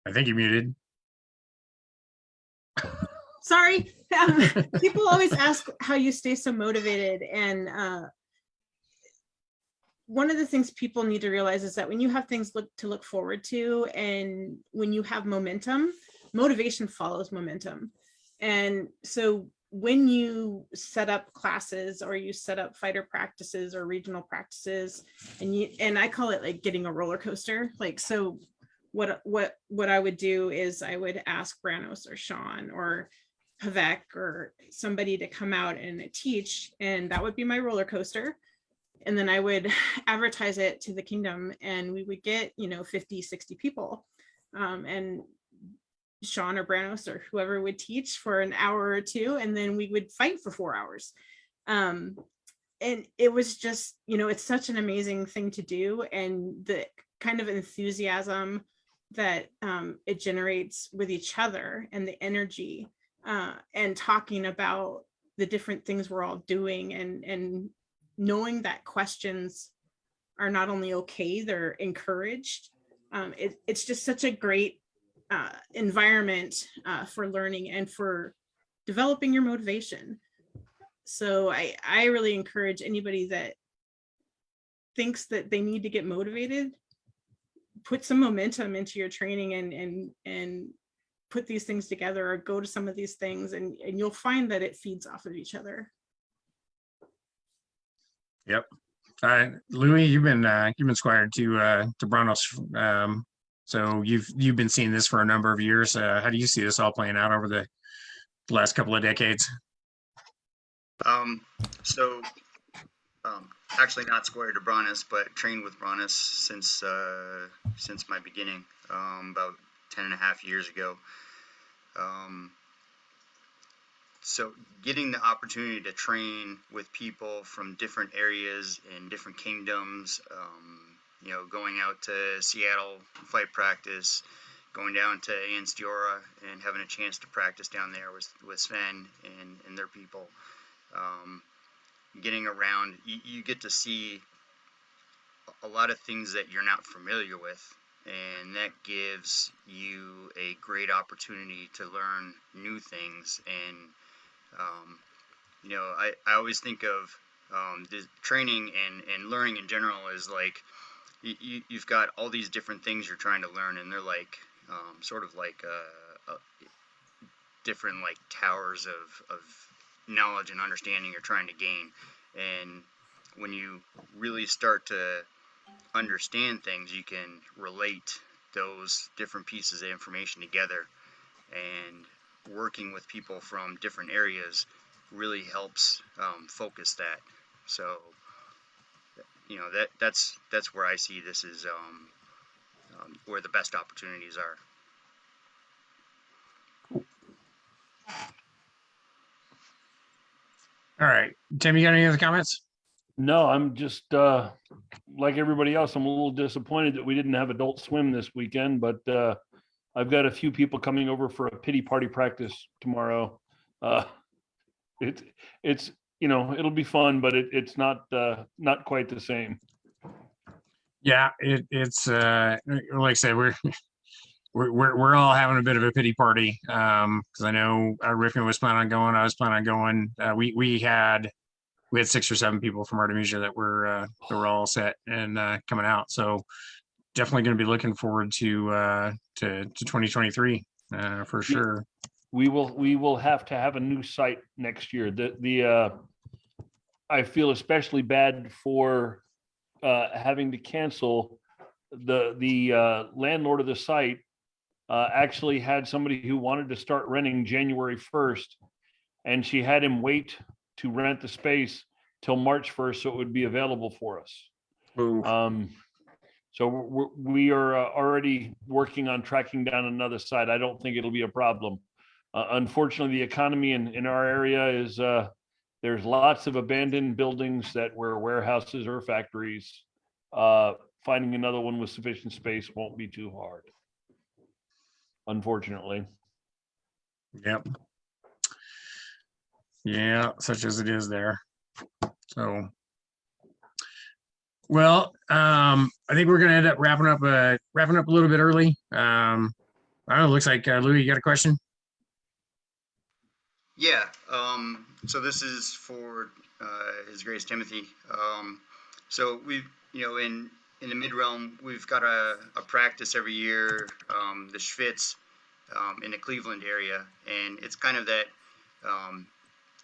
I think you're muted. Sorry. People always ask how you stay so motivated. And one of the things people need to realize is that when you have things to look forward to, and when you have momentum, motivation follows momentum. And so when you set up classes, or you set up fighter practices or regional practices, and I call it like getting a roller coaster. Like, so what I would do is I would ask Brannos or Sean or Pavek or somebody to come out and teach, and that would be my roller coaster. And then I would advertise it to the kingdom, and we would get 50, 60 people, and Sean or Brannos or whoever would teach for an hour or two, and then we would fight for 4 hours. And it was just, it's such an amazing thing to do, and the kind of enthusiasm that it generates with each other, and the energy, and talking about the different things we're all doing, and knowing that questions are not only okay, they're encouraged. It's just such a great environment for learning and for developing your motivation. So I really encourage anybody that thinks that they need to get motivated, put some momentum into your training, and put these things together, or go to some of these things, and you'll find that it feeds off of each other. Yep. Louis, you've been squired to Brannos. So you've been seeing this for a number of years. How do you see this all playing out over the last couple of decades? So actually not squared to Brannos, but trained with Brannos since my beginning, about 10 and a half years ago. So getting the opportunity to train with people from different areas and different kingdoms, going out to Seattle fight practice, going down to Anstiora and having a chance to practice down there with Sven and their people. Getting around, you get to see a lot of things that you're not familiar with, and that gives you a great opportunity to learn new things. And I always think of the training and learning in general is like you've got all these different things you're trying to learn, and they're like sort of like different like towers of knowledge and understanding you're trying to gain. And when you really start to understand things, you can relate those different pieces of information together, and working with people from different areas really helps focus that. So that's where I see this is where the best opportunities are. All right, Tim, you got any other comments? No, I'm just like everybody else. I'm a little disappointed that we didn't have Adult Swim this weekend, but I've got a few people coming over for a pity party practice tomorrow. It's it'll be fun, but it's not quite the same. Yeah, it's like I said, we're all having a bit of a pity party because I know Riffin was planning on going. I was planning on going. We had 6 or 7 people from Artemisia that were all set and coming out. So definitely going to be looking forward to 2023 for sure. We will have to have a new site next year. I feel especially bad for having to cancel. The landlord of the site actually had somebody who wanted to start renting January 1st, and she had him wait to rent the space till March 1st so it would be available for us. Ooh. So we are already working on tracking down another site. I don't think it'll be a problem. Unfortunately, the economy in our area is there's lots of abandoned buildings that were warehouses or factories. Finding another one with sufficient space won't be too hard, unfortunately. Yep. Yeah, such as it is there. So, well, I think we're gonna end up wrapping up a little bit early. I don't know. It looks like Louis, you got a question? Yeah. So this is for His Grace Timothy. So we've, in the mid realm, we've got a practice every year, the Schwitz, in the Cleveland area, and it's kind of that.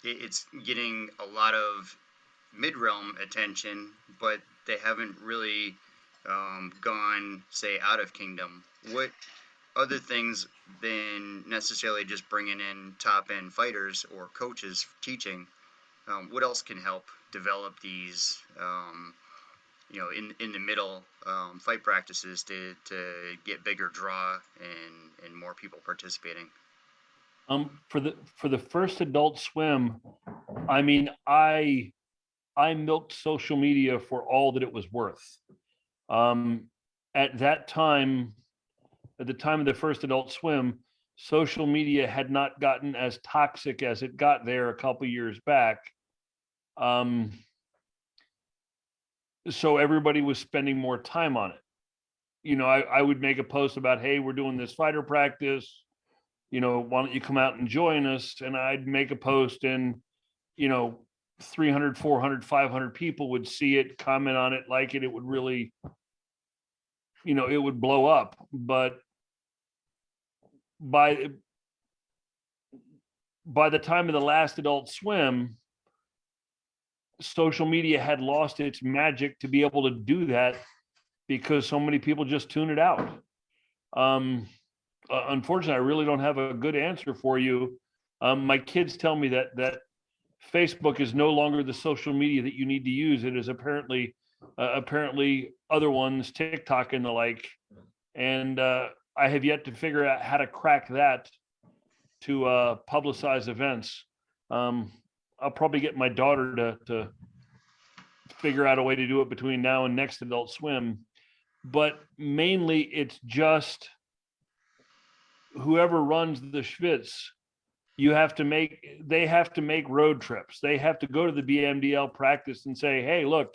It's getting a lot of mid realm attention, but they haven't really gone, say, out of kingdom. What other things than necessarily just bringing in top end fighters or coaches teaching? What else can help develop these, in the middle fight practices to get bigger draw and more people participating? For the first Adult Swim, I mean, I milked social media for all that it was worth. At that time, at the time of the first Adult Swim, social media had not gotten as toxic as it got there a couple years back. So everybody was spending more time on it. I would make a post about, hey, we're doing this fighter practice. Why don't you come out and join us? And I'd make a post and, 300, 400, 500 people would see it, comment on it, like it. It would really, it would blow up. But by the time of the last Adult Swim, social media had lost its magic to be able to do that because so many people just tune it out. Unfortunately, I really don't have a good answer for you. My kids tell me that Facebook is no longer the social media that you need to use. It is apparently other ones, TikTok and the like. And I have yet to figure out how to crack that to publicize events. I'll probably get my daughter to figure out a way to do it between now and next Adult Swim. But mainly it's just whoever runs the Schwitz, they have to make road trips. They have to go to the BMDL practice and say, hey, look,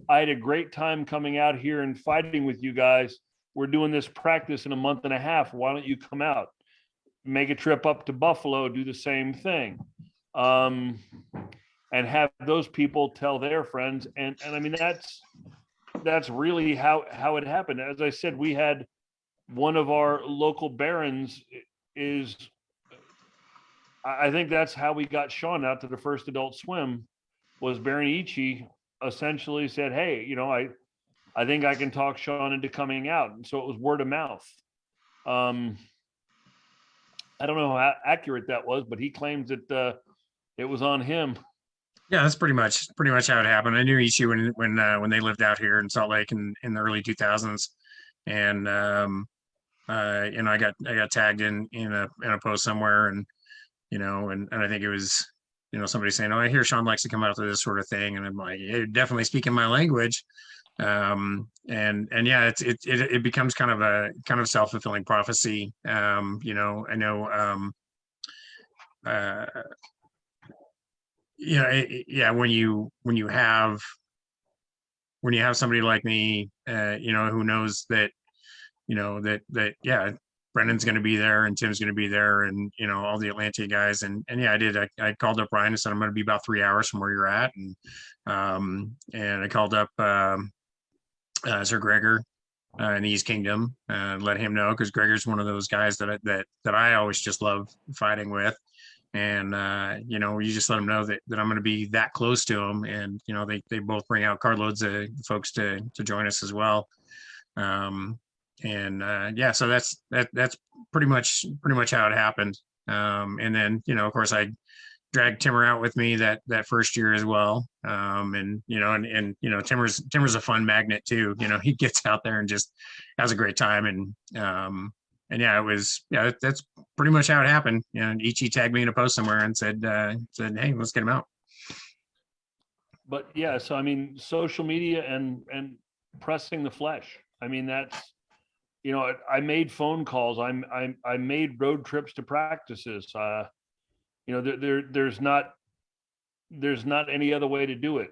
I had a great time coming out here and fighting with you guys. We're doing this practice in a month and a half. Why don't you come out? Make a trip up to Buffalo, do the same thing. And have those people tell their friends. And I mean, that's really how it happened. As I said, we had one of our local barons I think that's how we got Sean out to the first Adult Swim, was Baron Ichi essentially said, hey, I think I can talk Sean into coming out. And so it was word of mouth. I don't know how accurate that was, but he claims that it was on him. Yeah, that's pretty much how it happened. I knew Ichi when they lived out here in Salt Lake in the early 2000s, and I got tagged in a post somewhere, and and I think it was somebody saying, oh, I hear Sean likes to come out to this sort of thing, and I'm like, you're definitely speaking my language. And yeah, it becomes kind of self-fulfilling prophecy. I know when you have somebody like me, who knows that yeah, Brendan's going to be there and Tim's going to be there, and all the Atlantia guys, and yeah, I called up Ryan and said I'm going to be about 3 hours from where you're at, and I called up Sir Gregor in the East Kingdom, let him know, because Gregor's one of those guys that I always just love fighting with. And you just let them know that I'm going to be that close to them, and they both bring out carloads of folks to join us as well. Yeah, so that's pretty much how it happened. And then of course I dragged Timmer out with me that first year as well. And Timmer's a fun magnet too. He gets out there and just has a great time, and yeah, that's pretty much how it happened. Ichi tagged me in a post somewhere and said, hey, let's get him out. But yeah, so I mean, social media and pressing the flesh. I mean, that's, I made phone calls. I made road trips to practices. There's not any other way to do it.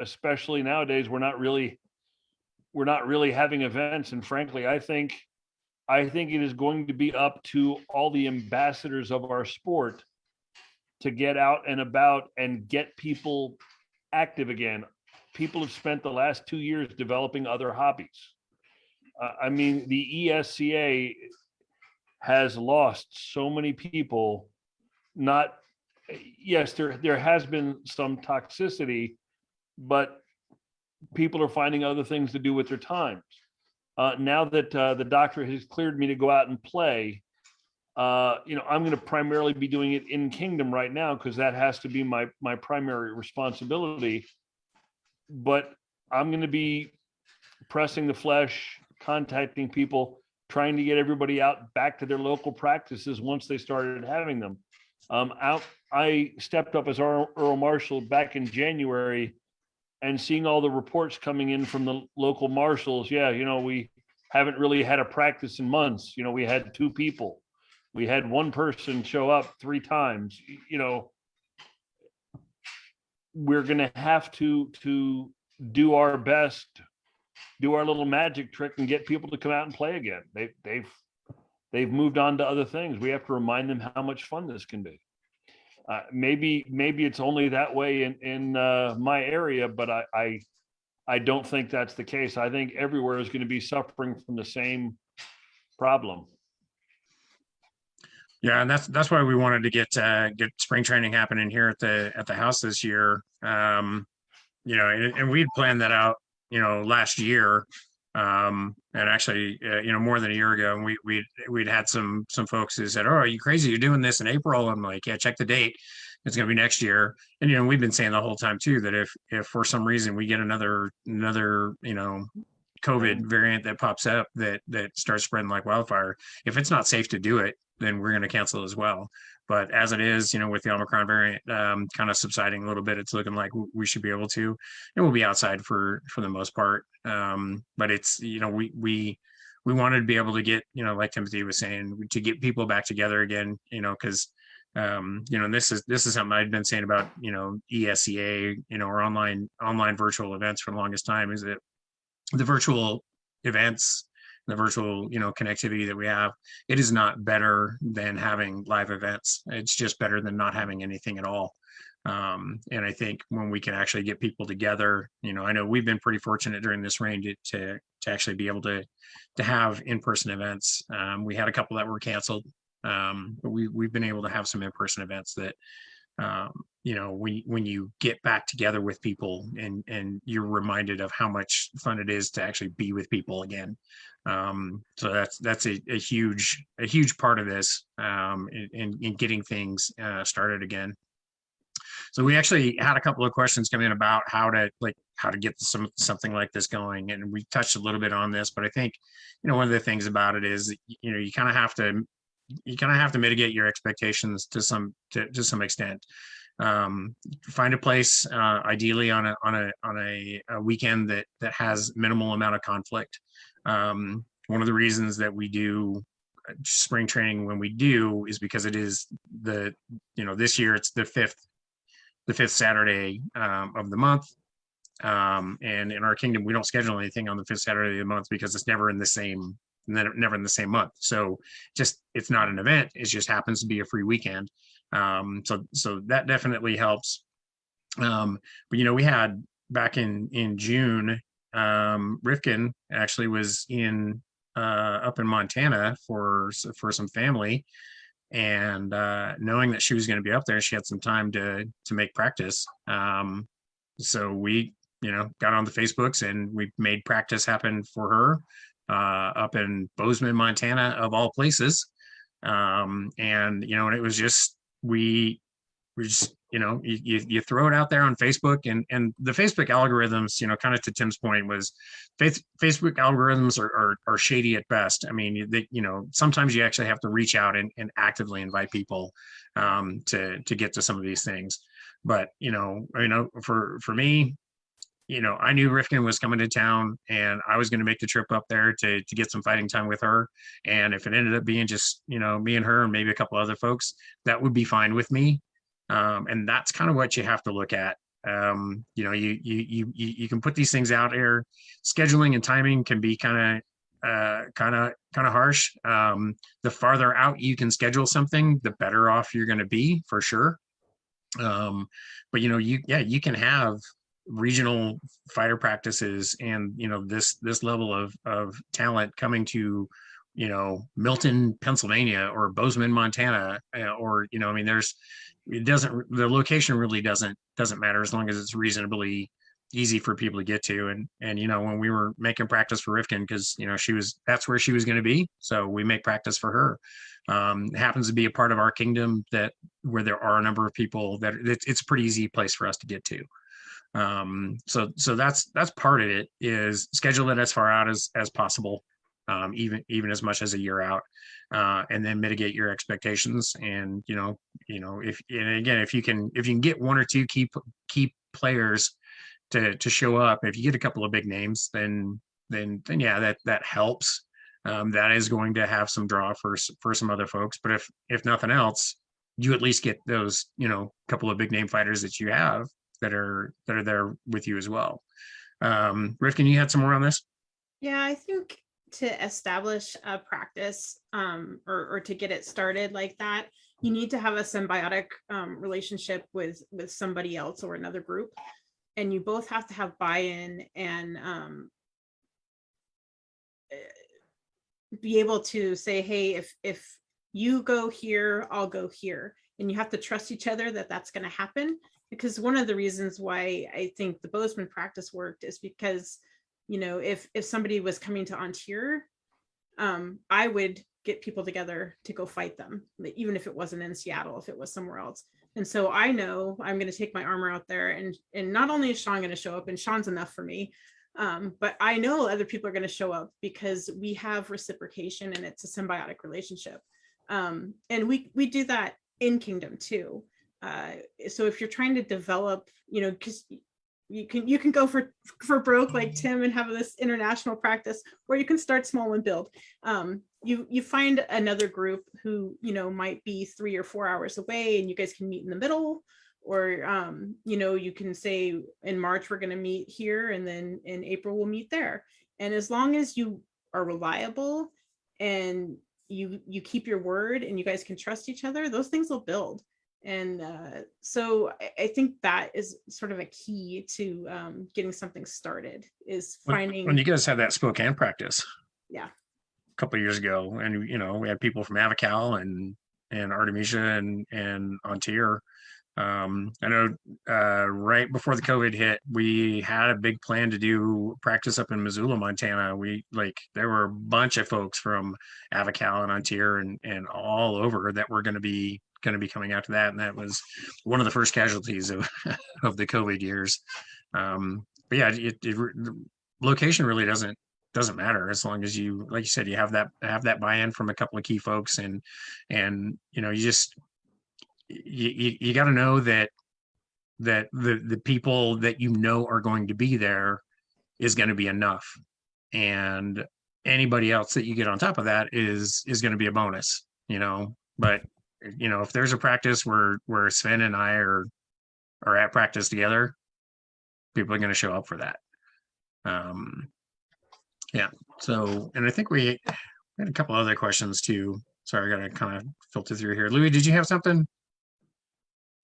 Especially nowadays, we're not really having events. And frankly, I think it is going to be up to all the ambassadors of our sport to get out and about and get people active again. People have spent the last 2 years developing other hobbies. I mean, the ESCA has lost so many people. Yes, there has been some toxicity, but people are finding other things to do with their times. Now that the doctor has cleared me to go out and play, I'm going to primarily be doing it in Kingdom right now, because that has to be my primary responsibility. But I'm going to be pressing the flesh, contacting people, trying to get everybody out back to their local practices once they started having them. I stepped up as Earl Marshal back in January, and seeing all the reports coming in from the local marshals. Yeah, we haven't really had a practice in months. We had 2 people. We had 1 person show up 3 times. We're going to have to do our best, do our little magic trick, and get people to come out and play again. They've moved on to other things. We have to remind them how much fun this can be. Maybe it's only that way in my area, but I don't think that's the case. I think everywhere is going to be suffering from the same problem. Yeah, and that's why we wanted to get spring training happening here at the house this year. and we'd planned that out, last year. And actually, more than a year ago, and we'd had some folks who said, "Oh, are you crazy? You're doing this in April?" I'm like, "Yeah, check the date. It's going to be next year." And we've been saying the whole time too that if for some reason we get another COVID variant that pops up that starts spreading like wildfire, if it's not safe to do it, then we're going to cancel as well. But as it is, with the Omicron variant kind of subsiding a little bit, it's looking like we should be able to, and we'll be outside for the most part. But it's, we wanted to be able to get, like Timothy was saying, to get people back together again, because this is something I'd been saying about, ESEA, or online virtual events for the longest time, is that the virtual events, the virtual, connectivity that we have, it is not better than having live events. It's just better than not having anything at all. And I think when we can actually get people together, I know we've been pretty fortunate during this reign to actually be able to have in-person events. We had a couple that were canceled, but we've been able to have some in-person events that, when you get back together with people and you're reminded of how much fun it is to actually be with people again. So that's a huge part of this, in getting things started again. So we actually had a couple of questions come in about how to get something like this going, and we touched a little bit on this, but I think, one of the things about it is, you kind of have to mitigate your expectations to some extent. Find a place, ideally on a weekend that has minimal amount of conflict. One of the reasons that we do spring training when we do is because it is this year it's the fifth Saturday of the month. And in our kingdom, we don't schedule anything on the fifth Saturday of the month because it's never in the same month. So it's not an event. It just happens to be a free weekend. So that definitely helps. But we had back in June, Rauokinn actually was up in Montana for some family, and knowing that she was going to be up there, she had some time to make practice. So we got on the Facebooks and we made practice happen for her up in Bozeman, Montana, of all places. And it was just we just you throw it out there on Facebook, and the Facebook algorithms, kind of to Tim's point, was Facebook algorithms are shady at best. I mean, sometimes you actually have to reach out and actively invite people to get to some of these things. But for me, I knew Rauokinn was coming to town, and I was going to make the trip up there to get some fighting time with her. And if it ended up being just me and her and maybe a couple other folks, that would be fine with me. And that's kind of what you have to look at. You can put these things out there. Scheduling and timing can be kind of harsh. The farther out you can schedule something, the better off you're going to be, for sure. But you can have regional fighter practices and this level of talent coming to Milton, Pennsylvania, or Bozeman, Montana, or the location really doesn't matter as long as it's reasonably easy for people to get to. And when we were making practice for Rauokinn, because that's where she was going to be, so we make practice for her. It happens to be a part of our kingdom where there are a number of people that it's a pretty easy place for us to get to. So that's part of it, is schedule it as far out as possible, even as much as a year out, and then mitigate your expectations. And if you can get one or two key players to show up, if you get a couple of big names, then yeah, that helps. That is going to have some draw for some other folks. But if nothing else, you at least get those couple of big name fighters that you have that are there with you as well. Rauokinn, you had some more on this? Yeah, I think to establish a practice, or to get it started like that, you need to have a symbiotic relationship with somebody else or another group, and you both have to have buy-in and be able to say, hey, if you go here, I'll go here, and you have to trust each other that that's going to happen. because one of the reasons why I think the Bozeman practice worked is because, you know, if somebody was coming to Ontier, I would get people together to go fight them, even if it wasn't in Seattle, if it was somewhere else. And so I know I'm going to take my armor out there, and not only is Sean going to show up, and Sean's enough for me, but I know other people are going to show up because we have reciprocation and it's a symbiotic relationship. And we do that in Kingdom too. So if you're trying to develop, you know, because you can go for broke like Tim and have this international practice, or you can start small and build. You find another group who, you know, might be 3 or 4 hours away, and you guys can meet in the middle, or you know, you can say in March we're going to meet here, and then in April we'll meet there. And as long as you are reliable and you keep your word and you guys can trust each other, those things will build. And so I think that is sort of a key to getting something started, is finding. When you guys had that Spokane practice, Yeah, a couple of years ago, and you know, we had people from Avical and Artemisia and Ontier. I know right before the COVID hit, we had a big plan to do practice up in Missoula, Montana. There were a bunch of folks from Avical and Ontier and all over that were going to be coming out to that, and that was one of the first casualties of of the COVID years. But yeah, the location really doesn't matter, as long as you, like you said, you have that buy-in from a couple of key folks, and you know, you got to know that the people that you know are going to be there is going to be enough, and anybody else that you get on top of that is going to be a bonus, you know. But you know, if there's a practice where Sven and I are at practice together, people are going to show up for that. Yeah. So, and I think we had a couple other questions too. Sorry, I got to kind of filter through here. Louis, did you have something?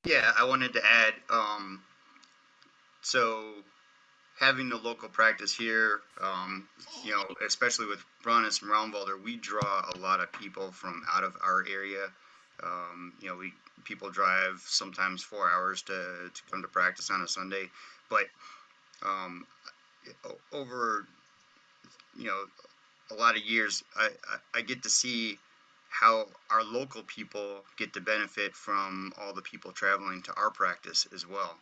Yeah, I wanted to add, so having the local practice here, you know, especially with Brannos and Raumwalder, we draw a lot of people from out of our area. You know, people drive sometimes 4 hours to come to practice on a Sunday, but over, you know, a lot of years, I get to see how our local people get to benefit from all the people traveling to our practice as well,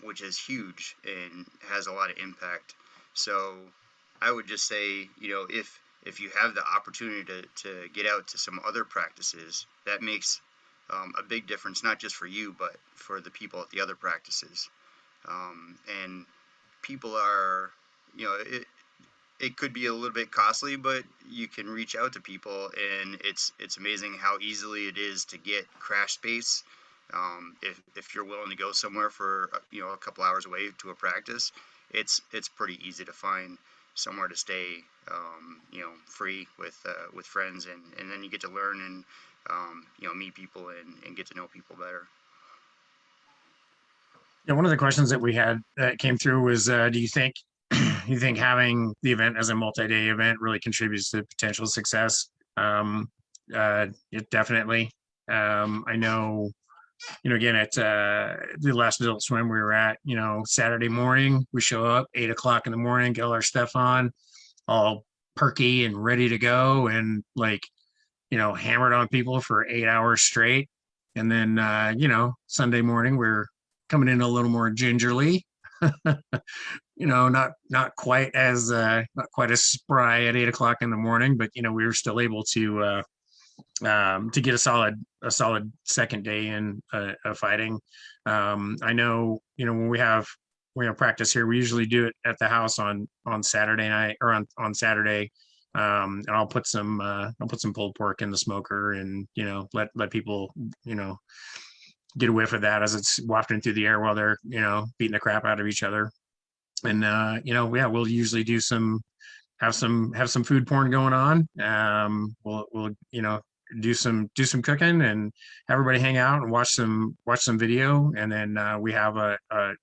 which is huge and has a lot of impact. So I would just say, you know, if you have the opportunity to get out to some other practices, that makes a big difference, not just for you, but for the people at the other practices. And people are, you know, it could be a little bit costly, but you can reach out to people, and it's amazing how easily it is to get crash space. If you're willing to go somewhere for, you know, a couple hours away to a practice, it's pretty easy to find somewhere to stay, you know, free with friends, and then you get to learn and you know, meet people and get to know people better. Yeah, one of the questions that we had that came through was, do you think having the event as a multi-day event really contributes to potential success? It definitely. I know, you know, again, at the last Aedult Swim we were at, you know, Saturday morning, we show up 8 o'clock in the morning, get all our stuff on, all perky and ready to go, and like, you know, hammered on people for 8 hours straight. And then, you know, Sunday morning, we're coming in a little more gingerly, you know, not quite as spry at 8 o'clock in the morning, but, you know, we were still able to get a solid second day in fighting. I know, you know, when we have practice here, we usually do it at the house on Saturday night, or on Saturday. And I'll put some pulled pork in the smoker, and, you know, let people, you know, get a whiff of that as it's wafting through the air while they're, you know, beating the crap out of each other. And you know, yeah, we'll usually have some food porn going on. We'll you know, do some cooking and have everybody hang out and watch some video. And then we have a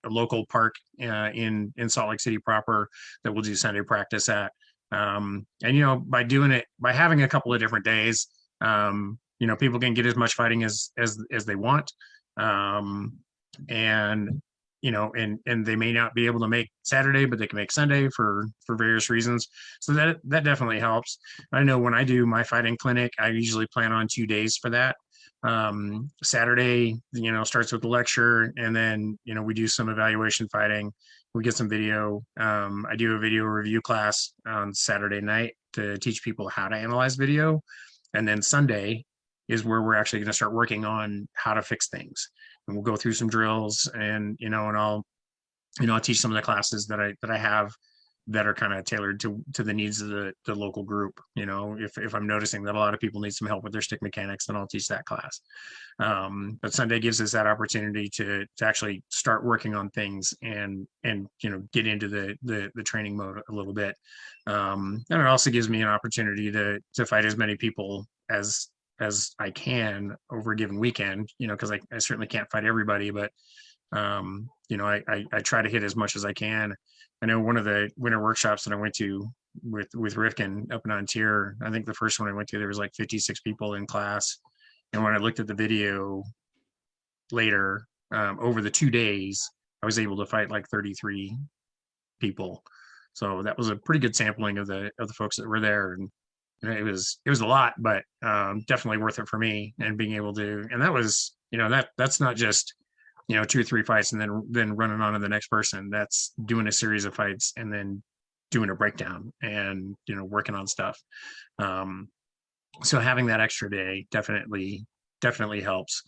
local park in Salt Lake City proper that we'll do Sunday practice at. And, you know, by having a couple of different days, you know, people can get as much fighting as they want. and and they may not be able to make Saturday, but they can make Sunday for various reasons. So that definitely helps. I know when I do my fighting clinic, I usually plan on 2 days for that. Saturday, starts with the lecture, and then we do some evaluation fighting. We get some video. I do a video review class on Saturday night to teach people how to analyze video, and then Sunday is where we're actually going to start working on how to fix things. And we'll go through some drills, and and I'll teach some of the classes that I have that are kind of tailored to the needs of the local group. If I'm noticing that a lot of people need some help with their stick mechanics, then I'll teach that class. But Sunday gives us that opportunity to actually start working on things and get into the training mode a little bit. And it also gives me an opportunity to fight as many people as I can over a given weekend, because I certainly can't fight everybody, but I try to hit as much as I can. I know one of the winter workshops that I went to with Rauokinn up in Ontario, I think the first one I went to, there was like 56 people in class. And when I looked at the video later, over the 2 days, I was able to fight like 33 people. So that was a pretty good sampling of the folks that were there. And it was a lot, but definitely worth it for me. And being able to, and that was, that's not just 2 or 3 fights and then running on to the next person. That's doing a series of fights and then doing a breakdown and working on stuff. So having that extra day definitely helps.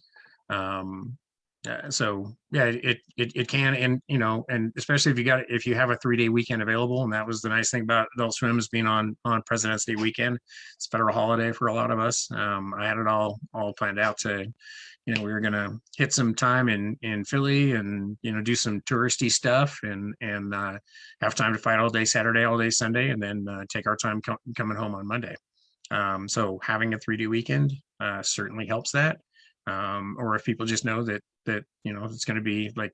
So yeah, it can, and and especially if you have a 3-day weekend available, and that was the nice thing about Aedult Swim is being on President's Day weekend. It's a federal holiday for a lot of us. I had it all planned out to, we were gonna hit some time in Philly and do some touristy stuff and have time to fight all day Saturday, all day Sunday, and then take our time coming home on Monday. So having a 3-day weekend certainly helps that. Or if people just know that it's going to be like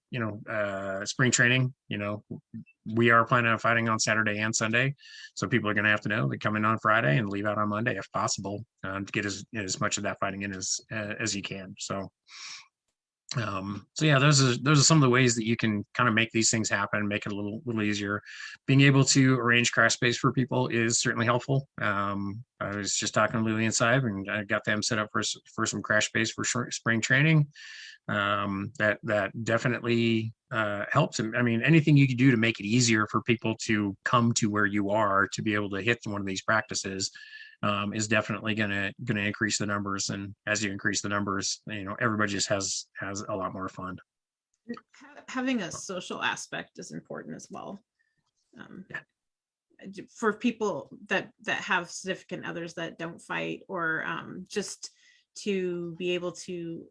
spring training, we are planning on fighting on Saturday and Sunday, so people are going to have to know they come in on Friday and leave out on Monday if possible, to get as much of that fighting in as you can. So yeah, those are some of the ways that you can kind of make these things happen, make it a little easier. Being able to arrange crash space for people is certainly helpful. I was just talking to Lily and Sive, and I got them set up for some crash space for spring training. That definitely helps. I mean, anything you can do to make it easier for people to come to where you are to be able to hit one of these practices is definitely going to increase the numbers. And as you increase the numbers, everybody just has a lot more fun. Having a social aspect is important as well. For people that have significant others that don't fight, or just to be able to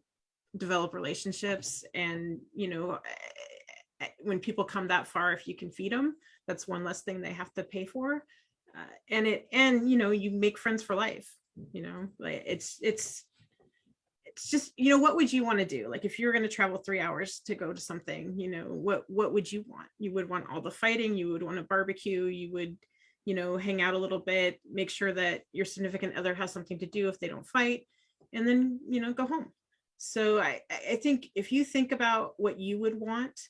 develop relationships. And when people come that far, if you can feed them, that's one less thing they have to pay for. And you make friends for life. Like it's just, what would you want to do? Like if you were going to travel 3 hours to go to something, what would you want? You would want all the fighting, you would want a barbecue, you would hang out a little bit, make sure that your significant other has something to do if they don't fight, and then go home. So I think if you think about what you would want,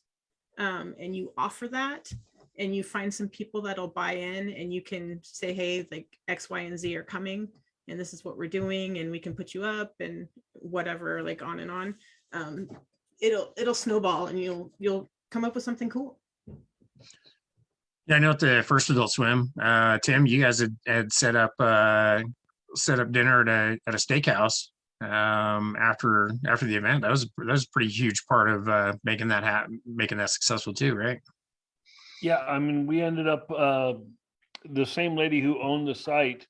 and you offer that, and you find some people that'll buy in, and you can say, hey, like X, Y, and Z are coming, and this is what we're doing, and we can put you up and whatever, like on and on. It'll snowball, and you'll come up with something cool. Yeah, I know at the first Aedult Swim, Tim, you guys had set up dinner at a steakhouse after the event. That was a pretty huge part of making that successful too, right? Yeah, I mean, we ended up the same lady who owned the site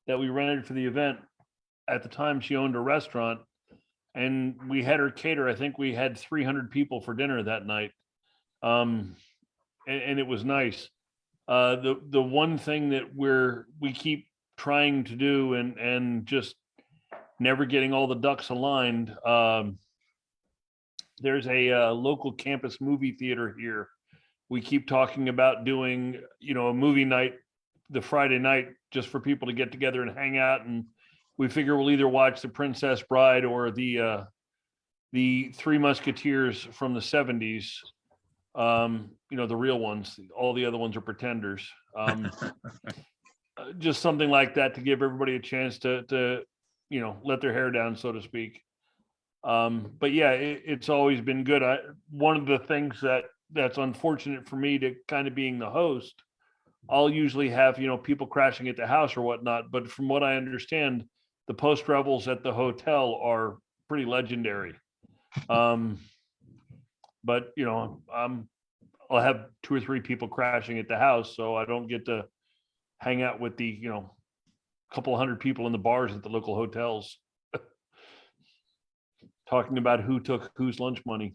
that we rented for the event. At the time, she owned a restaurant, and we had her cater. I think we had 300 people for dinner that night, and it was nice. The one thing that we keep trying to do and just never getting all the ducks aligned. There's a local campus movie theater here. We keep talking about doing, a movie night the Friday night just for people to get together and hang out. And we figure we'll either watch The Princess Bride or the the Three Musketeers from the 70s, the real ones. All the other ones are pretenders. Just something like that to give everybody a chance to let their hair down, so to speak. But yeah, it's always been good. One of the things that's unfortunate for me to kind of being the host, I'll usually have, people crashing at the house or whatnot. But from what I understand, the post revels at the hotel are pretty legendary. But I'll have 2 or 3 people crashing at the house, so I don't get to hang out with the, couple hundred people in the bars at the local hotels talking about who took whose lunch money.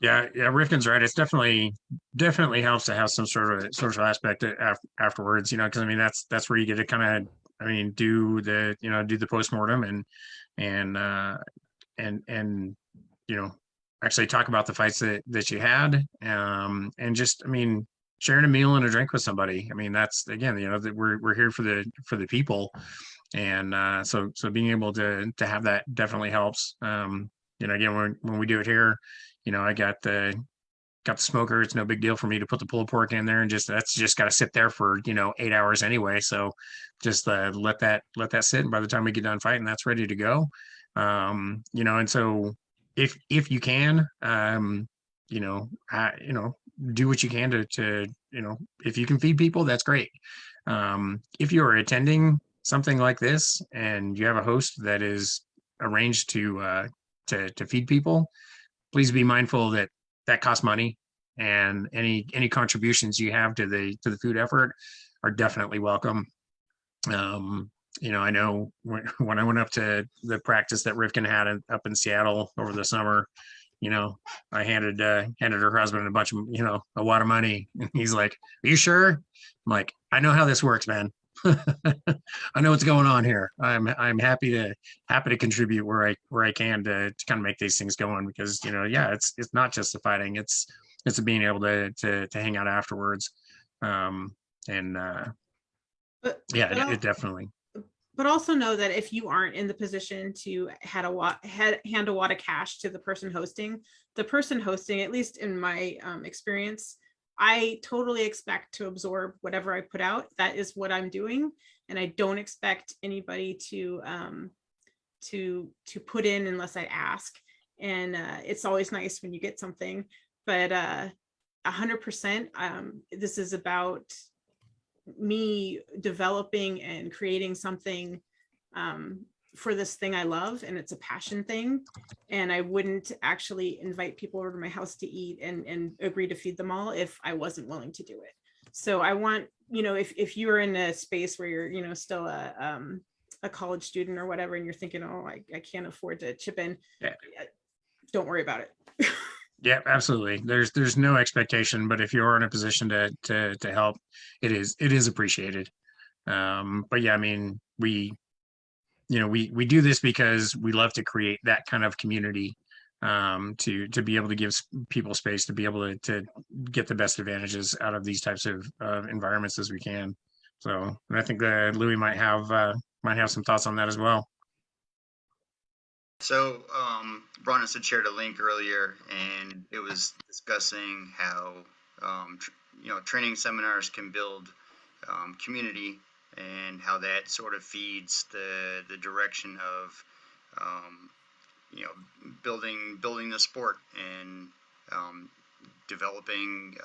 Yeah, Rifkin's right. It's definitely helps to have some sort of social aspect afterwards, because I mean that's where you get to kind of, do the postmortem and actually talk about the fights that you had, and just sharing a meal and a drink with somebody. That's again, that we're here for the people, and so being able to have that definitely helps. Again, when we do it here, I got the smoker. It's no big deal for me to put the pulled pork in there, and that's just got to sit there for 8 hours anyway. So just let that sit, and by the time we get done fighting, that's ready to go. And so if you can, do what you can to if you can feed people, that's great. If you are attending something like this and you have a host that is arranged to feed people, please be mindful that costs money, and any contributions you have to the food effort are definitely welcome. I know when I went up to the practice that Rifkin had up in Seattle over the summer, I handed her husband a bunch of, a lot of money. And he's like, "Are you sure?" I'm like, "I know how this works, man. I know what's going on here. I'm happy to contribute where I can to kind of make these things going, because, it's not just the fighting, it's being able to hang out afterwards. It definitely. But also know that if you aren't in the position to hand a wad of cash to the person hosting, at least in my experience, I totally expect to absorb whatever I put out. That is what I'm doing. And I don't expect anybody to put in unless I ask. And it's always nice when you get something, but 100%, this is about me developing and creating something for this thing I love, and it's a passion thing. And I wouldn't actually invite people over to my house to eat and agree to feed them all if I wasn't willing to do it. So I want, if you're in a space where you're, still a college student or whatever, and you're thinking, oh, I can't afford to chip in, don't worry about it. Yeah, absolutely. There's no expectation, but if you're in a position to help, it is appreciated. But yeah, we do this because we love to create that kind of community, to be able to give people space to be able to get the best advantages out of these types of environments as we can. So, and I think that Louis might have some thoughts on that as well. So, Brannos had shared a link earlier, and it was discussing how, training seminars can build community, and how that sort of feeds the direction of, building the sport and developing,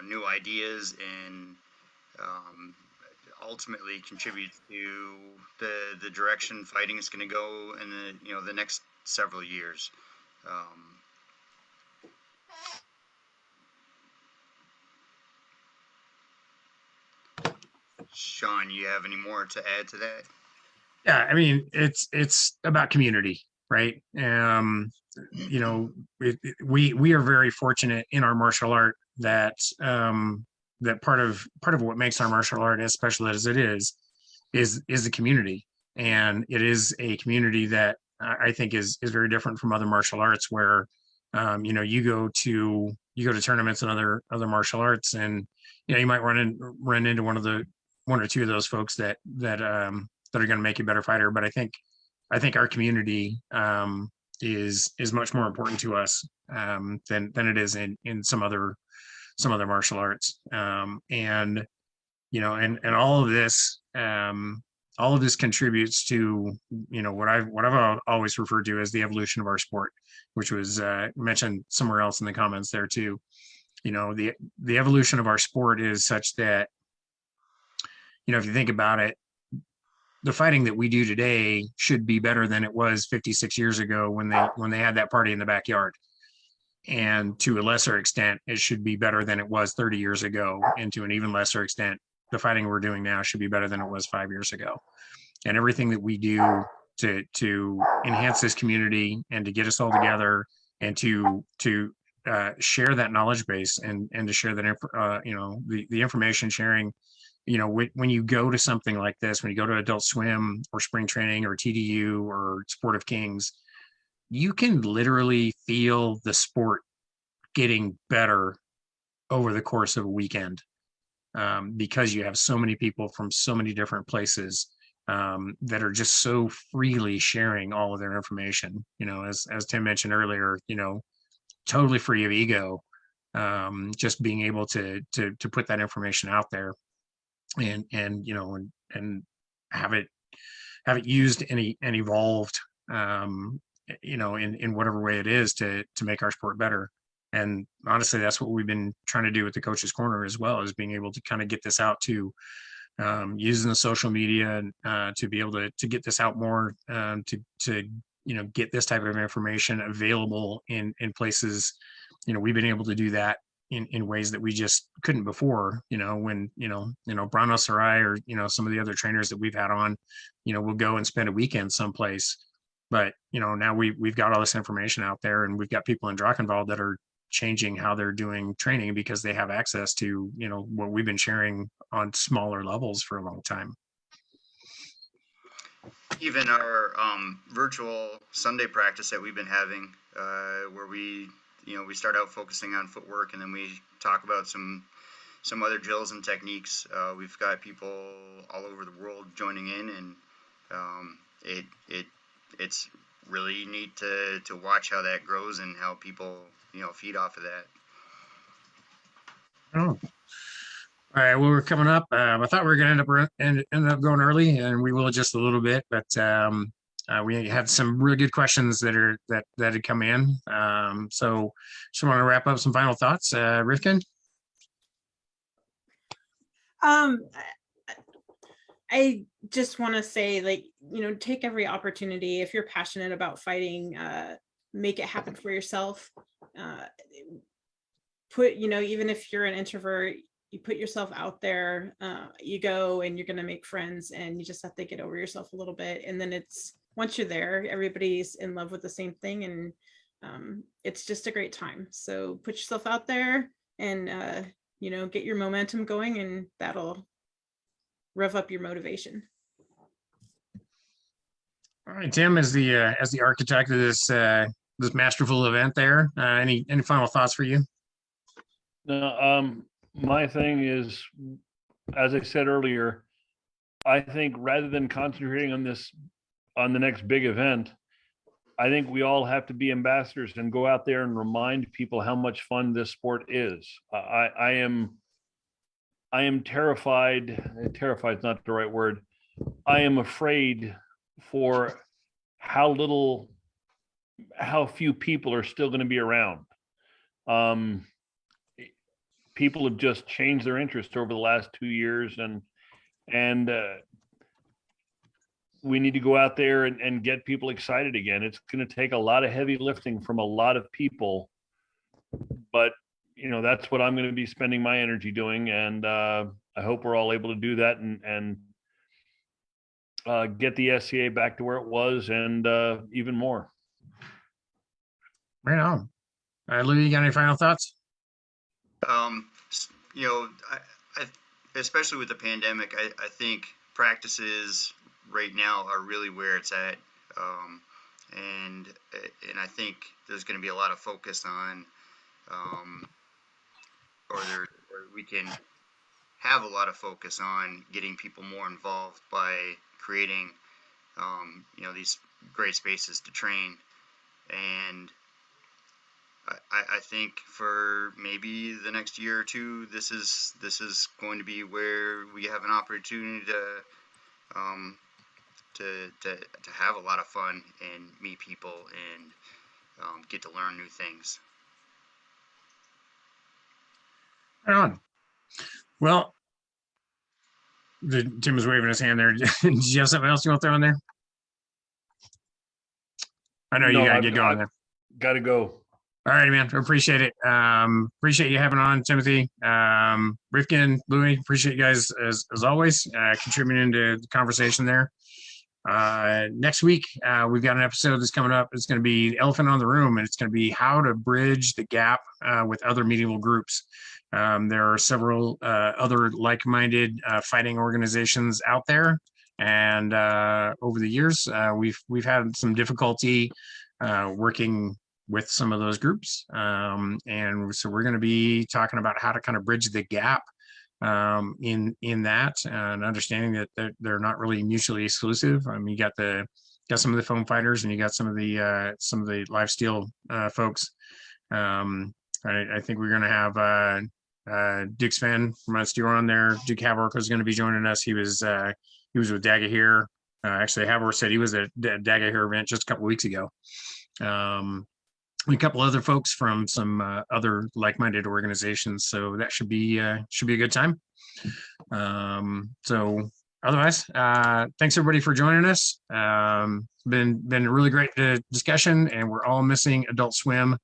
new ideas, and ultimately contributes to the direction fighting is going to go in the next several years. Sean, you have any more to add to that? Yeah, it's about community, right? We are very fortunate in our martial art that that part of what makes our martial art as special as it is the community. And it is a community that I think is very different from other martial arts, where you go to tournaments and other martial arts, and you might run into one or two of those folks that are going to make you a better fighter. But I think I think our community is much more important to us than it is in some other martial arts. And and all of this contributes to what I've always referred to as the evolution of our sport, which was mentioned somewhere else in the comments there too. The evolution of our sport is such that if you think about it, the fighting that we do today should be better than it was 56 years ago when they had that party in the backyard. And to a lesser extent, it should be better than it was 30 years ago. And to an even lesser extent, the fighting we're doing now should be better than it was 5 years ago. And everything that we do to enhance this community and to get us all together and to share that knowledge base and to share that the information sharing. When you go to something like this, when you go to Aedult Swim or spring training or TDU or Sport of Kings, you can literally feel the sport getting better over the course of a weekend because you have so many people from so many different places that are just so freely sharing all of their information. As Tim mentioned earlier, totally free of ego, just being able to put that information out there and have it used and evolved in whatever way it is to make our sport better. And honestly, that's what we've been trying to do with the Coach's Corner as well, is being able to kind of get this out to using the social media to be able to get this out more, to get this type of information available in places. We've been able to do that in ways that we just couldn't before. When Brannos or I or some of the other trainers that we've had on, we'll go and spend a weekend someplace. But now we've got all this information out there, and we've got people in Drachenwald that are changing how they're doing training because they have access to what we've been sharing on smaller levels for a long time. Even our virtual Sunday practice that we've been having, where we start out focusing on footwork, and then we talk about some other drills and techniques. We've got people all over the world joining in, and it's really neat to watch how that grows and how people feed off of that. Oh. All right, well, we're coming up. I thought we were going to end up going early, and we will just a little bit, but we had some really good questions that had come in. So just want to wrap up some final thoughts. Rivkin? I just want to say, take every opportunity. If you're passionate about fighting, make it happen for yourself. Even if you're an introvert, you put yourself out there, you go and you're going to make friends, and you just have to get over yourself a little bit. And then once you're there, everybody's in love with the same thing, and it's just a great time. So put yourself out there and, get your momentum going, and that'll rev up your motivation. All right, Tim, as the architect of this masterful event there, any final thoughts for you? No, my thing is, as I said earlier, I think rather than concentrating on the next big event, I think we all have to be ambassadors and go out there and remind people how much fun this sport is. I am terrified. Terrified is not the right word. I am afraid for how few people are still going to be around. People have just changed their interest over the last 2 years, and we need to go out there and get people excited again. It's going to take a lot of heavy lifting from a lot of people, but that's what I'm going to be spending my energy doing, and I hope we're all able to do that and get the SCA back to where it was, and even more. Right on. Lou, you got any final thoughts? I especially with the pandemic, I think practices right now are really where it's at, and I think there's going to be a lot of focus on, or we can have a lot of focus on getting people more involved by creating, these great spaces to train. And I think for maybe the next year or two, this is going to be where we have an opportunity to have a lot of fun and meet people and get to learn new things. Right on. Well, Tim was waving his hand there. Did you have something else you want to throw in there? I know you gotta get going there. Got to go. All righty, man. Appreciate it. Appreciate you having on, Timothy. Rifkin, Louis, appreciate you guys as always, contributing to the conversation there. Next week, we've got an episode that's coming up. It's going to be Elephant on the Room, and it's going to be how to bridge the gap with other medieval groups. There are several other like-minded fighting organizations out there, and over the years, we've had some difficulty working with some of those groups, and so we're going to be talking about how to kind of bridge the gap in that, and understanding that they're not really mutually exclusive. I mean, you got some of the foam fighters, and you got some of the lifesteal folks. I think we're going to have Duke Sven from Steel on there. Duke Havork is going to be joining us. He was with Dagahir. Actually, Havork said he was at Dagahir event just a couple weeks ago. A couple other folks from some other like-minded organizations, so that should be a good time. So otherwise, thanks everybody for joining us. Been a really great discussion, and we're all missing Aedult Swim,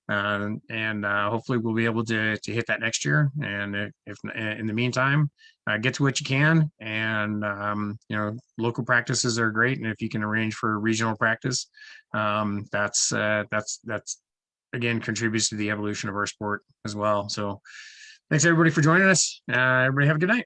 and hopefully we'll be able to hit that next year. And if in the meantime, get to what you can, and local practices are great, and if you can arrange for a regional practice, that's again contributes to the evolution of our sport as well. So thanks everybody for joining us. Everybody have a good night.